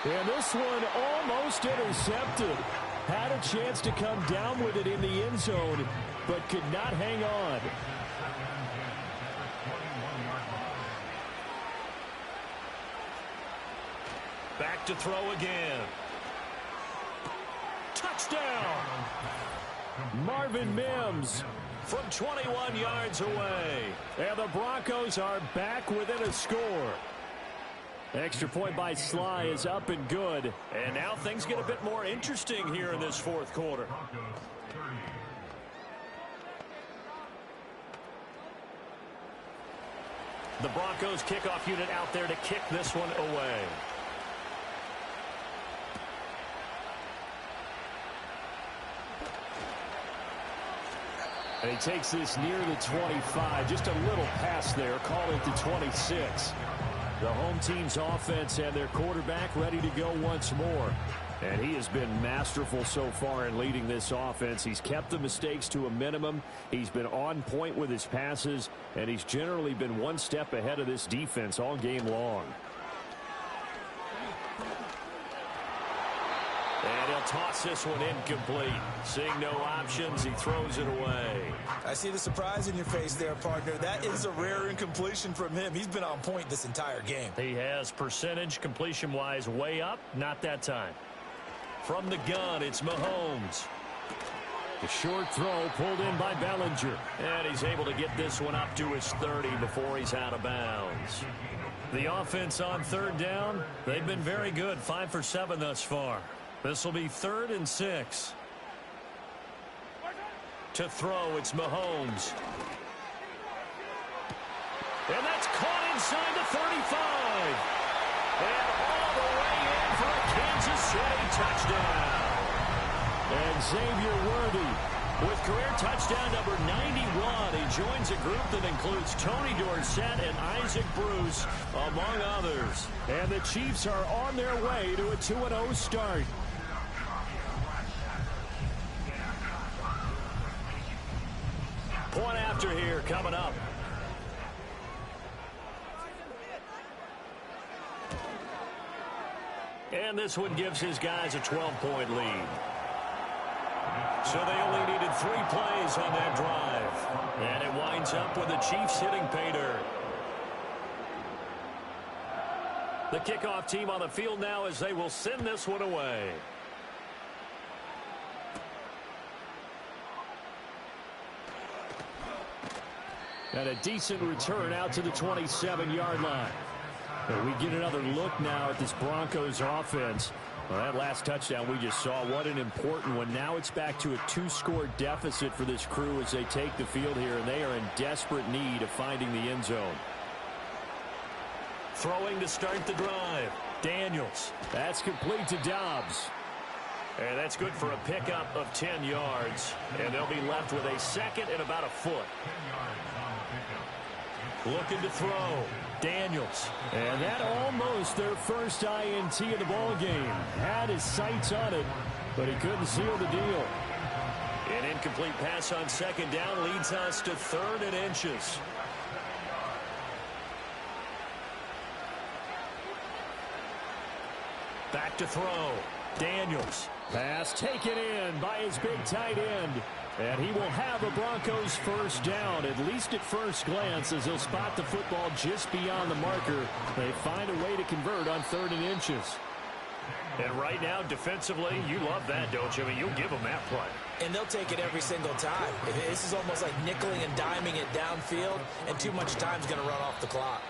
And this one almost intercepted. Had a chance to come down with it in the end zone, but could not hang on. Back to throw again. Touchdown! Marvin Mims from 21 yards away. And the Broncos are back within a score. Extra point by Sly is up and good. And now things get a bit more interesting here in this 4th quarter. The Broncos kickoff unit out there to kick this one away. And he takes this near the 25. Just a little pass there. Call it the 26. The home team's offense and their quarterback ready to go once more. And he has been masterful so far in leading this offense. He's kept the mistakes to a minimum. He's been on point with his passes. And he's generally been one step ahead of this defense all game long. And he'll toss this one incomplete. Seeing no options, he throws it away. I see the surprise in your face there, partner. That is a rare incompletion from him. He's been on point this entire game. He has percentage completion-wise way up. Not that time. From the gun, it's Mahomes. The short throw pulled in by Bellinger. And he's able to get this one up to his 30 before he's out of bounds. The offense on third down, they've been very good. 5 for 7 thus far. This will be 3rd and 6. To throw, it's Mahomes. And that's caught inside the 35. And all the way in for a Kansas City touchdown. And Xavier Worthy, with career touchdown number 91, he joins a group that includes Tony Dorsett and Isaac Bruce, among others. And the Chiefs are on their way to a 2-0 start. Point after here coming up. And this one gives his guys a 12-point lead. So they only needed 3 plays on that drive. And it winds up with the Chiefs hitting pay dirt. The kickoff team on the field now as they will send this one away. And a decent return out to the 27-yard line. And we get another look now at this Broncos offense. Well, that last touchdown we just saw, what an important one. Now it's back to a 2-score deficit for this crew as they take the field here, and they are in desperate need of finding the end zone. Throwing to start the drive. Daniels. That's complete to Dobbs. And that's good for a pickup of 10 yards. And they'll be left with a 2nd and about a foot. Looking to throw. Daniels. And that almost their first INT of the ball game. Had his sights on it, but he couldn't seal the deal. An incomplete pass on 2nd down leads us to 3rd and inches. Back to throw. Daniels. Pass taken in by his big tight end. And he will have a Broncos first down, at least at first glance, as he'll spot the football just beyond the marker. They find a way to convert on 3rd and inches. And right now, defensively, you love that, don't you? I mean, you'll give them that play. And they'll take it every single time. This is almost like nickeling and diming it downfield, and too much time's going to run off the clock.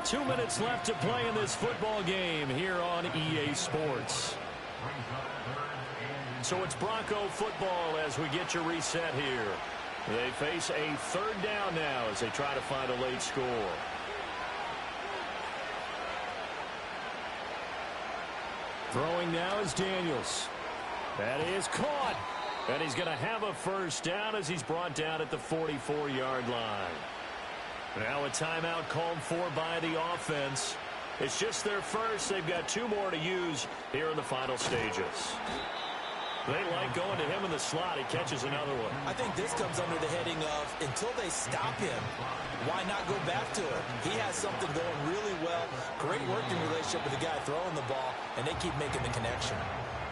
2 minutes left to play in this football game here on EA Sports. So it's Bronco football as we get your reset here. They face a 3rd down now as they try to find a late score. Throwing now is Daniels. That is caught. And he's going to have a first down as he's brought down at the 44-yard line. Now a timeout called for by the offense. It's just their first. They've got 2 more to use here in the final stages. They like going to him in the slot. He catches another one. I think this comes under the heading of until they stop him, why not go back to it? He has something going really well. Great working relationship with the guy throwing the ball, and they keep making the connection.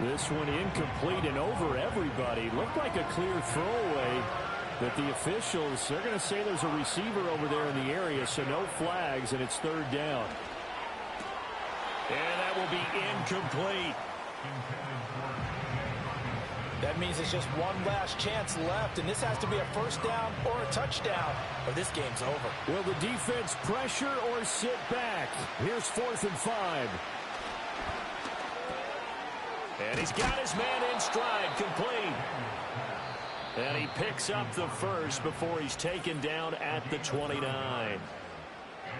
This one incomplete and over everybody. Looked like a clear throwaway. But the officials, they're going to say there's a receiver over there in the area, so no flags, and it's 3rd down. And that will be incomplete. That means it's just one last chance left, and this has to be a first down or a touchdown, or this game's over. Will the defense pressure or sit back? Here's 4th and 5. And he's got his man in stride, complete. And he picks up the first before he's taken down at the 29.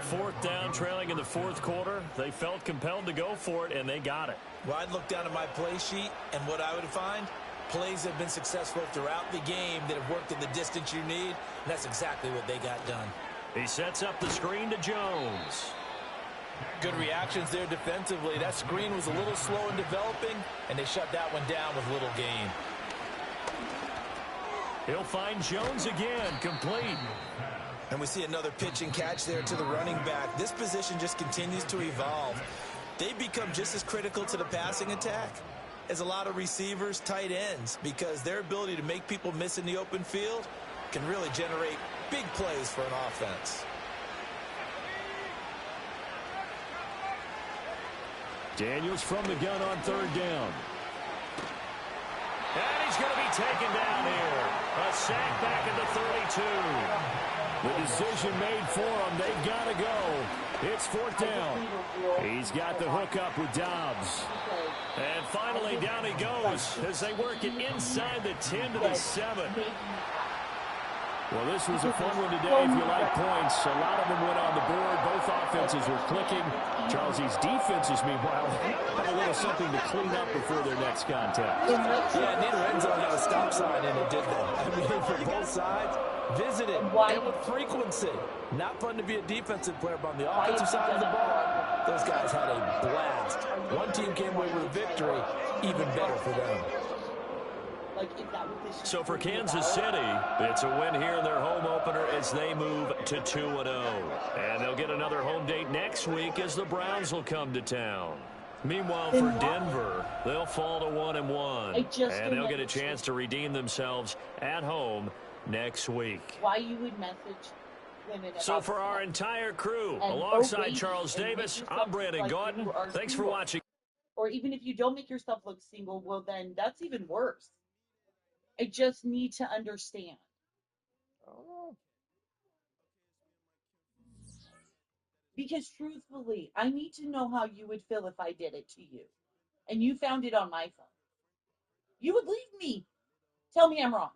4th down, trailing in the 4th quarter. They felt compelled to go for it, and they got it. Well, I'd look down at my play sheet, and what I would find, plays have been successful throughout the game that have worked in the distance you need, and that's exactly what they got done. He sets up the screen to Jones. Good reactions there defensively. That screen was a little slow in developing, and they shut that one down with little gain. He'll find Jones again, complete. And we see another pitch and catch there to the running back. This position just continues to evolve. they become just as critical to the passing attack as a lot of receivers, tight ends, because their ability to make people miss in the open field can really generate big plays for an offense. Daniels from the gun on third down. And he's going to be taken down here. A sack back at the 32. The decision made for him. They've got to go. It's fourth down. He's got the hook up with Dobbs. And finally down he goes as they work it inside the 10 to the 7. Well, this was a fun one today if you like points. A lot of them went on the board. Both offenses were clicking. Charles, these defenses, meanwhile, had a little something to clean up before their next contact. Yeah, neither end zone had a stop sign, and it did that. I mean, for both sides, visited and with frequency. Not fun to be a defensive player, but on the offensive side of the ball, those guys had a blast. One team came away with a victory, even better for them. So for Kansas City, it's a win here in their home opener as they move to 2-0. And they'll get another home date next week as the Browns will come to town. Meanwhile, for Denver, they'll fall to 1-1. And they'll get a chance to redeem themselves at home next week. Why you would message women? So for our entire crew, alongside Charles Davis, I'm Brandon Gaudin. Thanks for watching. Or even if you don't make yourself look single, well, then that's even worse. I just need to understand. Because truthfully, I need to know how you would feel if I did it to you. And you found it on my phone. You would leave me. Tell me I'm wrong.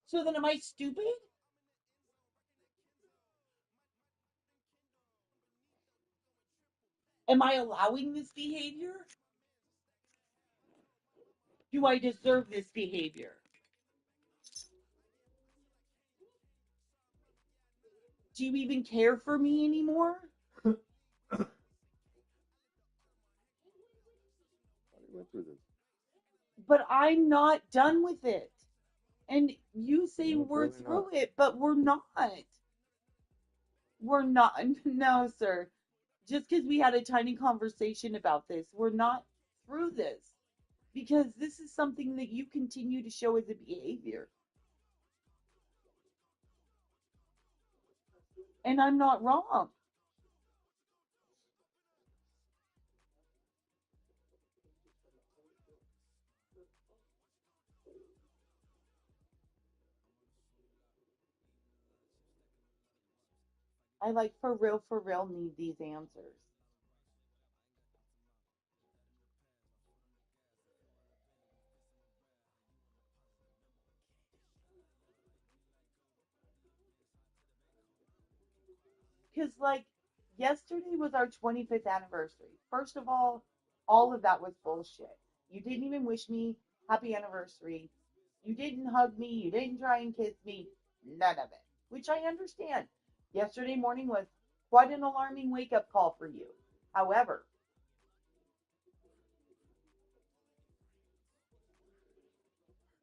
So then am I stupid? Am I allowing this behavior? Do I deserve this behavior? Do you even care for me anymore? But I'm not done with it. And you say we're through it, but we're not. We're not. No, sir. Just because we had a tiny conversation about this, we're not through this. Because this is something that you continue to show as a behavior. And I'm not wrong. I for real need these answers. Because, yesterday was our 25th anniversary. First of all of that was bullshit. You didn't even wish me happy anniversary. You didn't hug me. You didn't try and kiss me. None of it. Which I understand. Yesterday morning was quite an alarming wake-up call for you. However,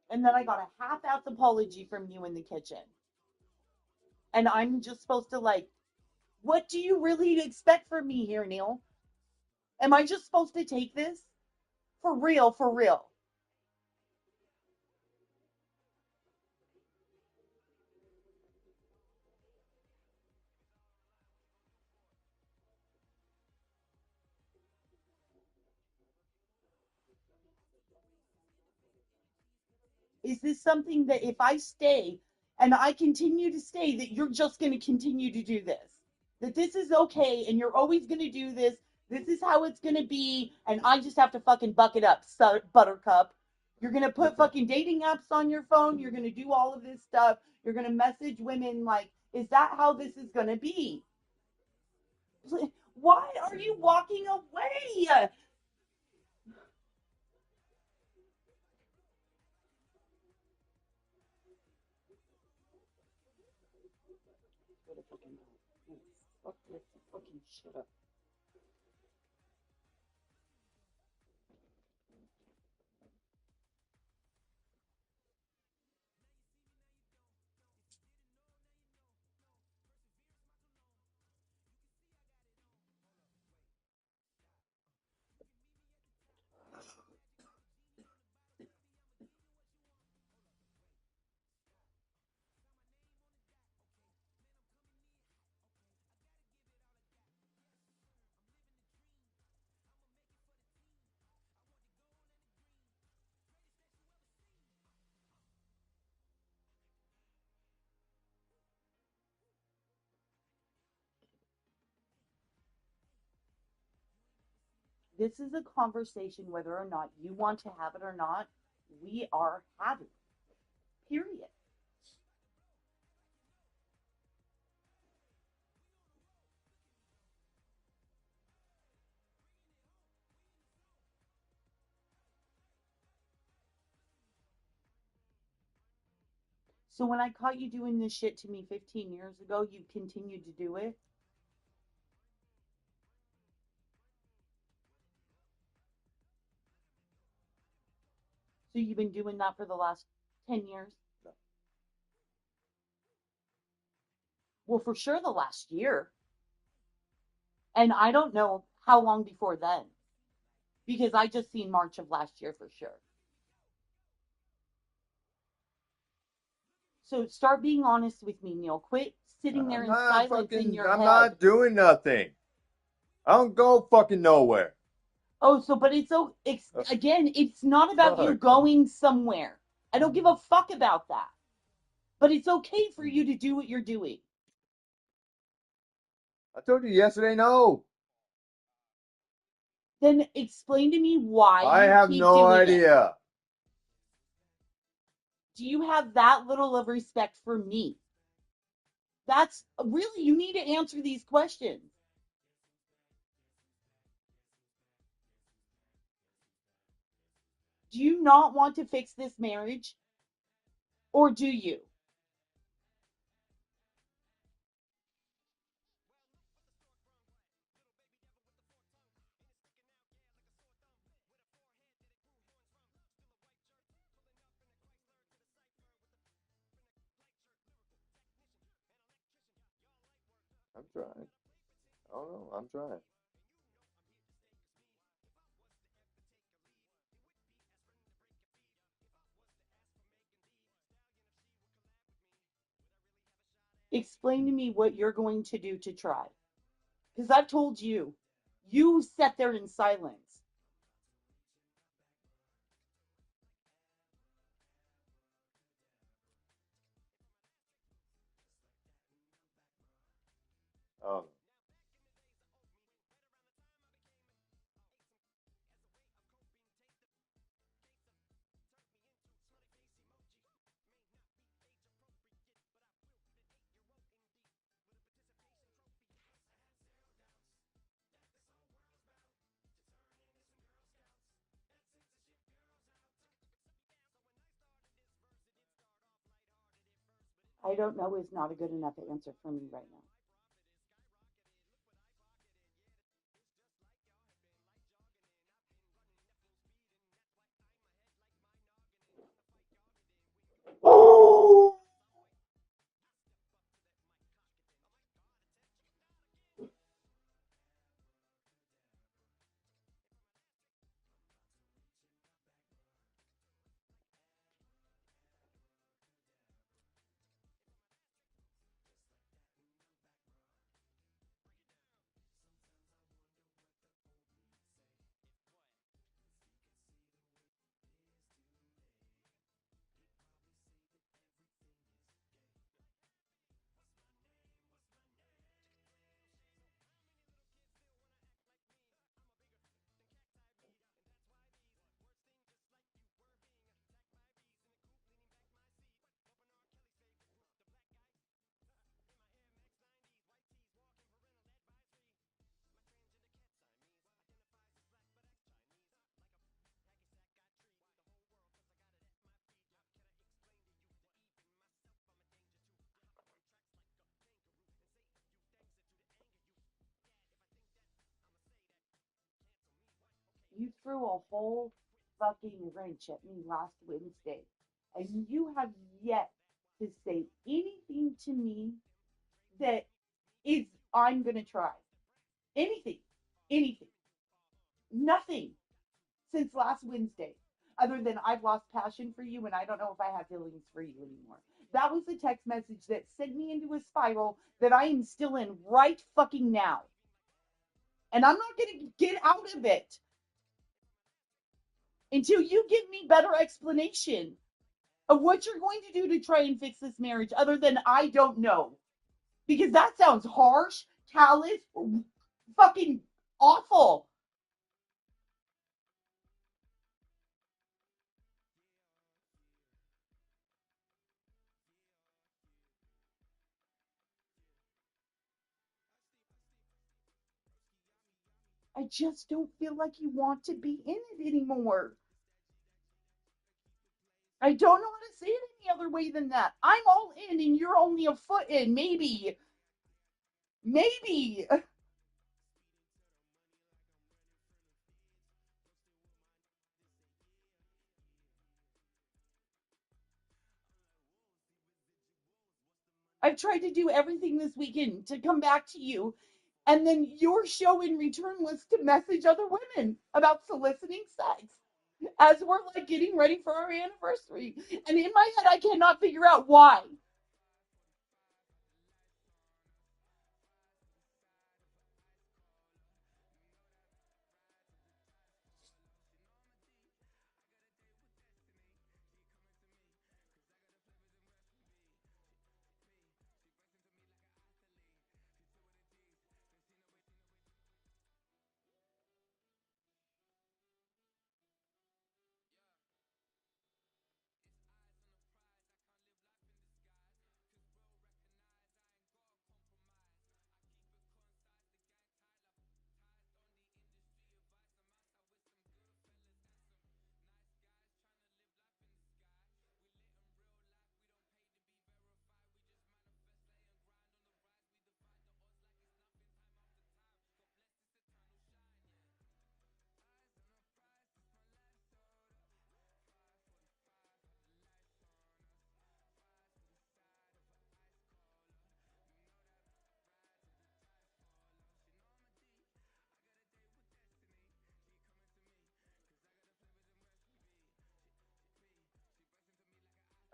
and then I got a half-ass apology from you in the kitchen. And I'm just supposed to, what do you really expect from me here, Neil? Am I just supposed to take this? For real, for real. Is this something that if I stay and I continue to stay, that you're just going to continue to do this? That this is okay and you're always going to do this? This is how it's going to be, and I just have to fucking buck it up, buttercup. You're going to put fucking dating apps on your phone. You're going to do all of this stuff. You're going to message women is that how this is going to be? Why are you walking away? Fucking shut up. This is a conversation, whether or not you want to have it or not, we are having. Period. So when I caught you doing this shit to me 15 years ago, you continued to do it? So you've been doing that for the last 10 years? No. Well, for sure the last year. And I don't know how long before then. Because I just seen March of last year for sure. So start being honest with me, Neil. Quit sitting there in silence in your head. I'm not doing nothing. I don't go fucking nowhere. Oh, so, but again, it's not about you going somewhere. I don't give a fuck about that. But it's okay for you to do what you're doing. I told you yesterday, no. Then explain to me why I you have keep no doing idea. it. Do you have that little of respect for me? That's really, you need to answer these questions. Do you not want to fix this marriage? Or do you? I'm trying. I don't know. I'm trying. Explain to me what you're going to do to try. Because I've told you, you sat there in silence. Oh. I don't know is not a good enough answer for me right now. You threw a whole fucking wrench at me last Wednesday. And you have yet to say anything to me that is, I'm going to try. Anything. Anything. Nothing since last Wednesday. Other than I've lost passion for you and I don't know if I have feelings for you anymore. That was the text message that sent me into a spiral that I am still in right fucking now. And I'm not going to get out of it until you give me better explanation of what you're going to do to try and fix this marriage other than I don't know. Because that sounds harsh, callous, fucking awful. I just don't feel like you want to be in it anymore. I don't know how to say it any other way than that. I'm all in and you're only a foot in, maybe. Maybe. I've tried to do everything this weekend to come back to you. And then your show in return was to message other women about soliciting sex as we're like getting ready for our anniversary. And in my head, I cannot figure out why.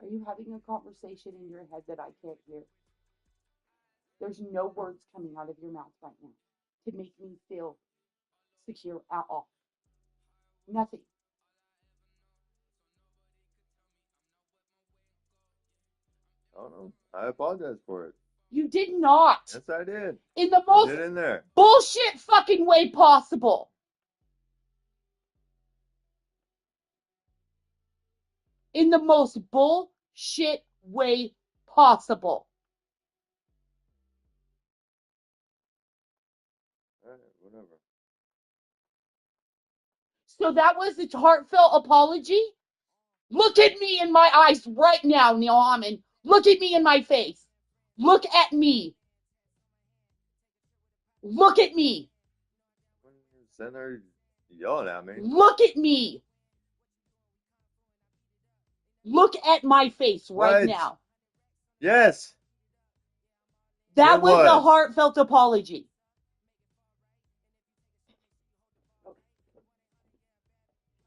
Are you having a conversation in your head that I can't hear? There's no words coming out of your mouth right now to make me feel secure at all. Nothing. I don't know. I apologize for it. You did not. Yes, I did. In the I most did in there. bullshit fucking way possible. In the most bullshit way possible. All right, whatever. So that was a heartfelt apology? Look at me in my eyes right now, Neil Hammond. Look at me in my face. Look at me. Look at me. When you're sitting there yelling at me. Look at me. Look at my face right What? now. Yes. That It was a was. heartfelt apology.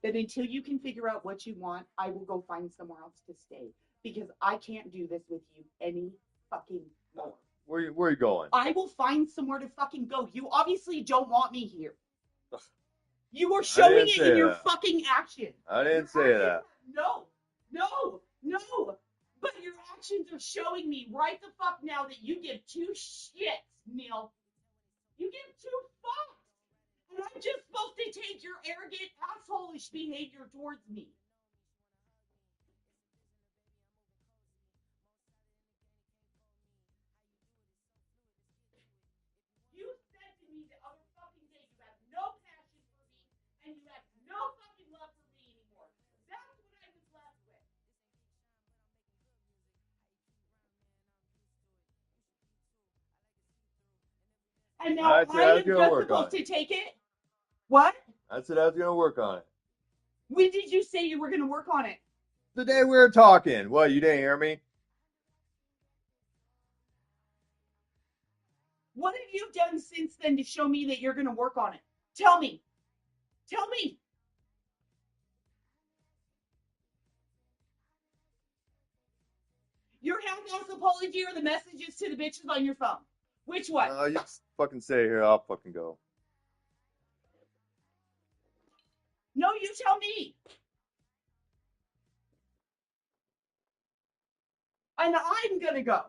But until you can figure out what you want, I will go find somewhere else to stay. Because I can't do this with you any fucking more. Where are you going? I will find somewhere to fucking go. You obviously don't want me here. You are showing it in your fucking action. I didn't say that. No. But your actions are showing me right the fuck now that you give two shits, Neil. You give two fucks. And I'm just supposed to take your arrogant, asshole-ish behavior towards me. You said to me the other fucking day you have no passion for me and you have no fucking love for me anymore. That's what I was left with. And now I am just supposed to take it? What? I said I was going to work on it. When did you say you were going to work on it? The day we were talking. What, you didn't hear me? What have you done since then to show me that you're going to work on it? Tell me. Tell me. Your half-ass apology or the messages to the bitches on your phone? Which one? You just fucking stay here. I'll fucking go. No, you tell me. And I'm going to go.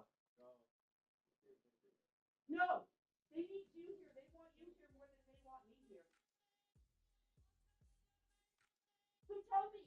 No. They need you here. They want you here more than they want me here. So tell me.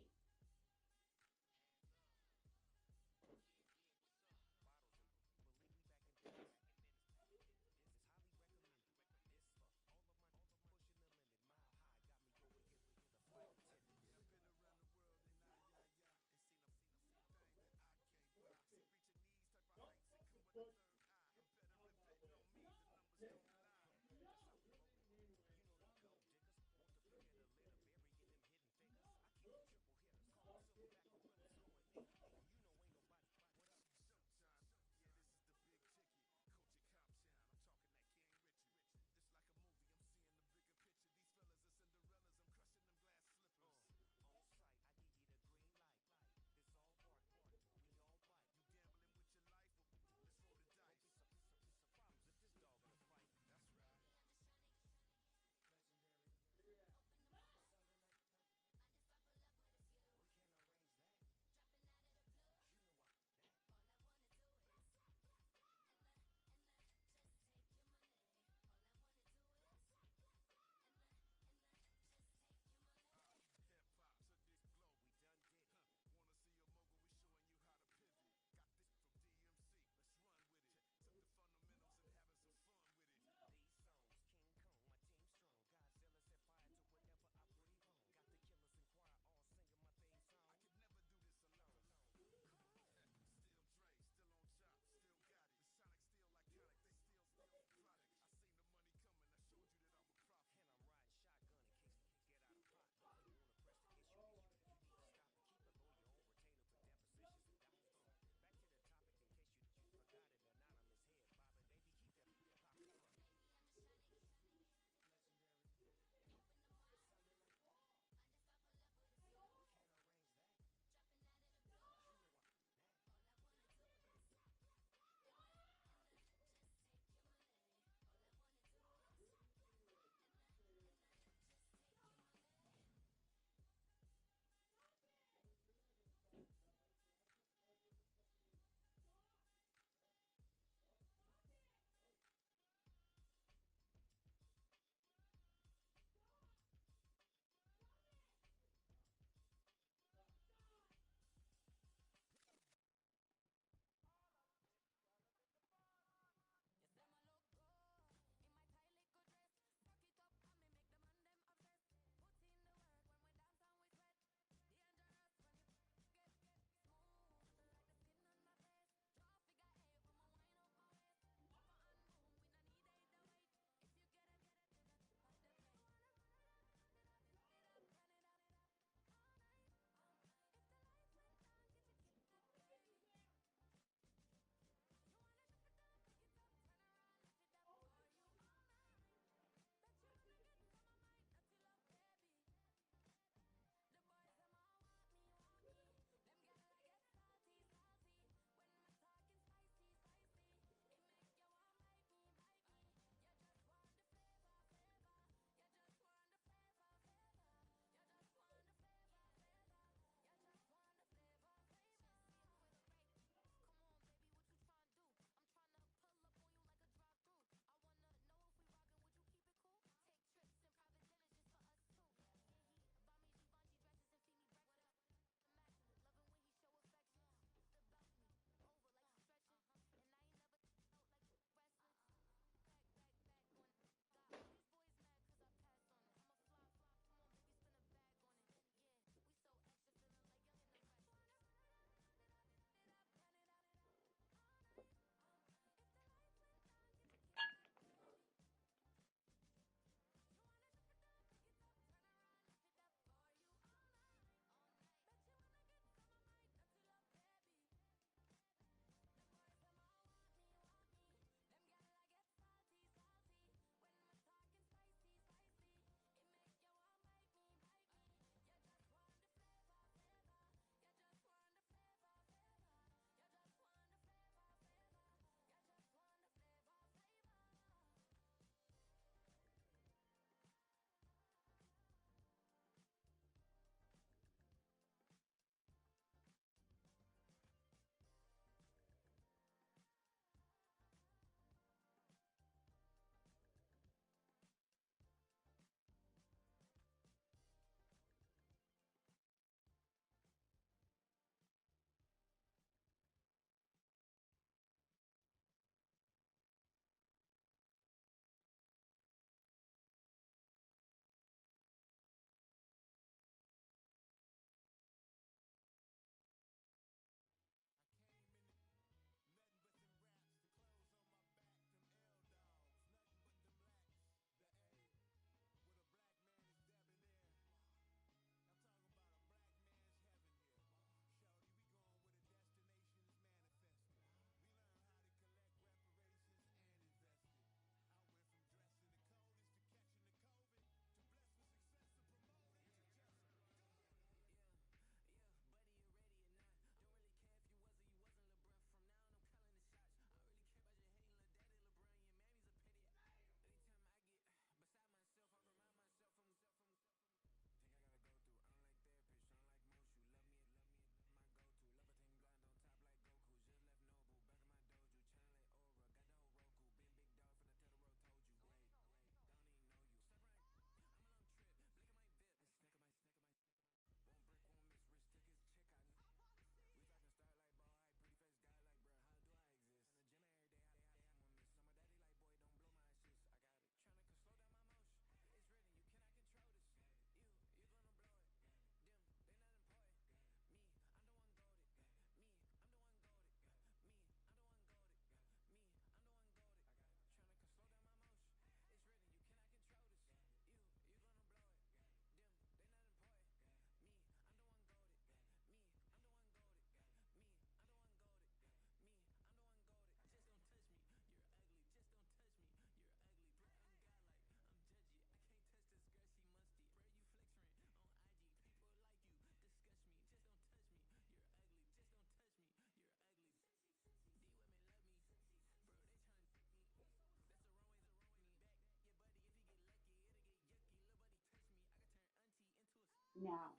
Now,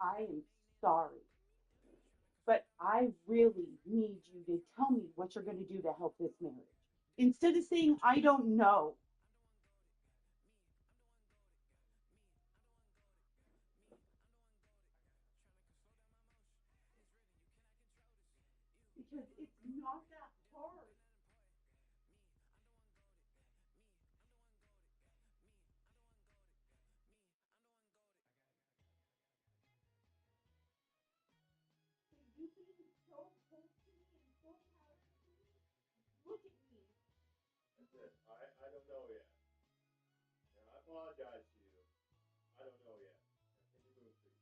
I am sorry, but I really need you to tell me what you're going to do to help this marriage. Instead of saying, I don't know, because it's not that hard. You being so cold to me and so hard to me. Look at me. That's it. I don't know yet. And I apologize to you. I don't know yet. Now, can you move, please?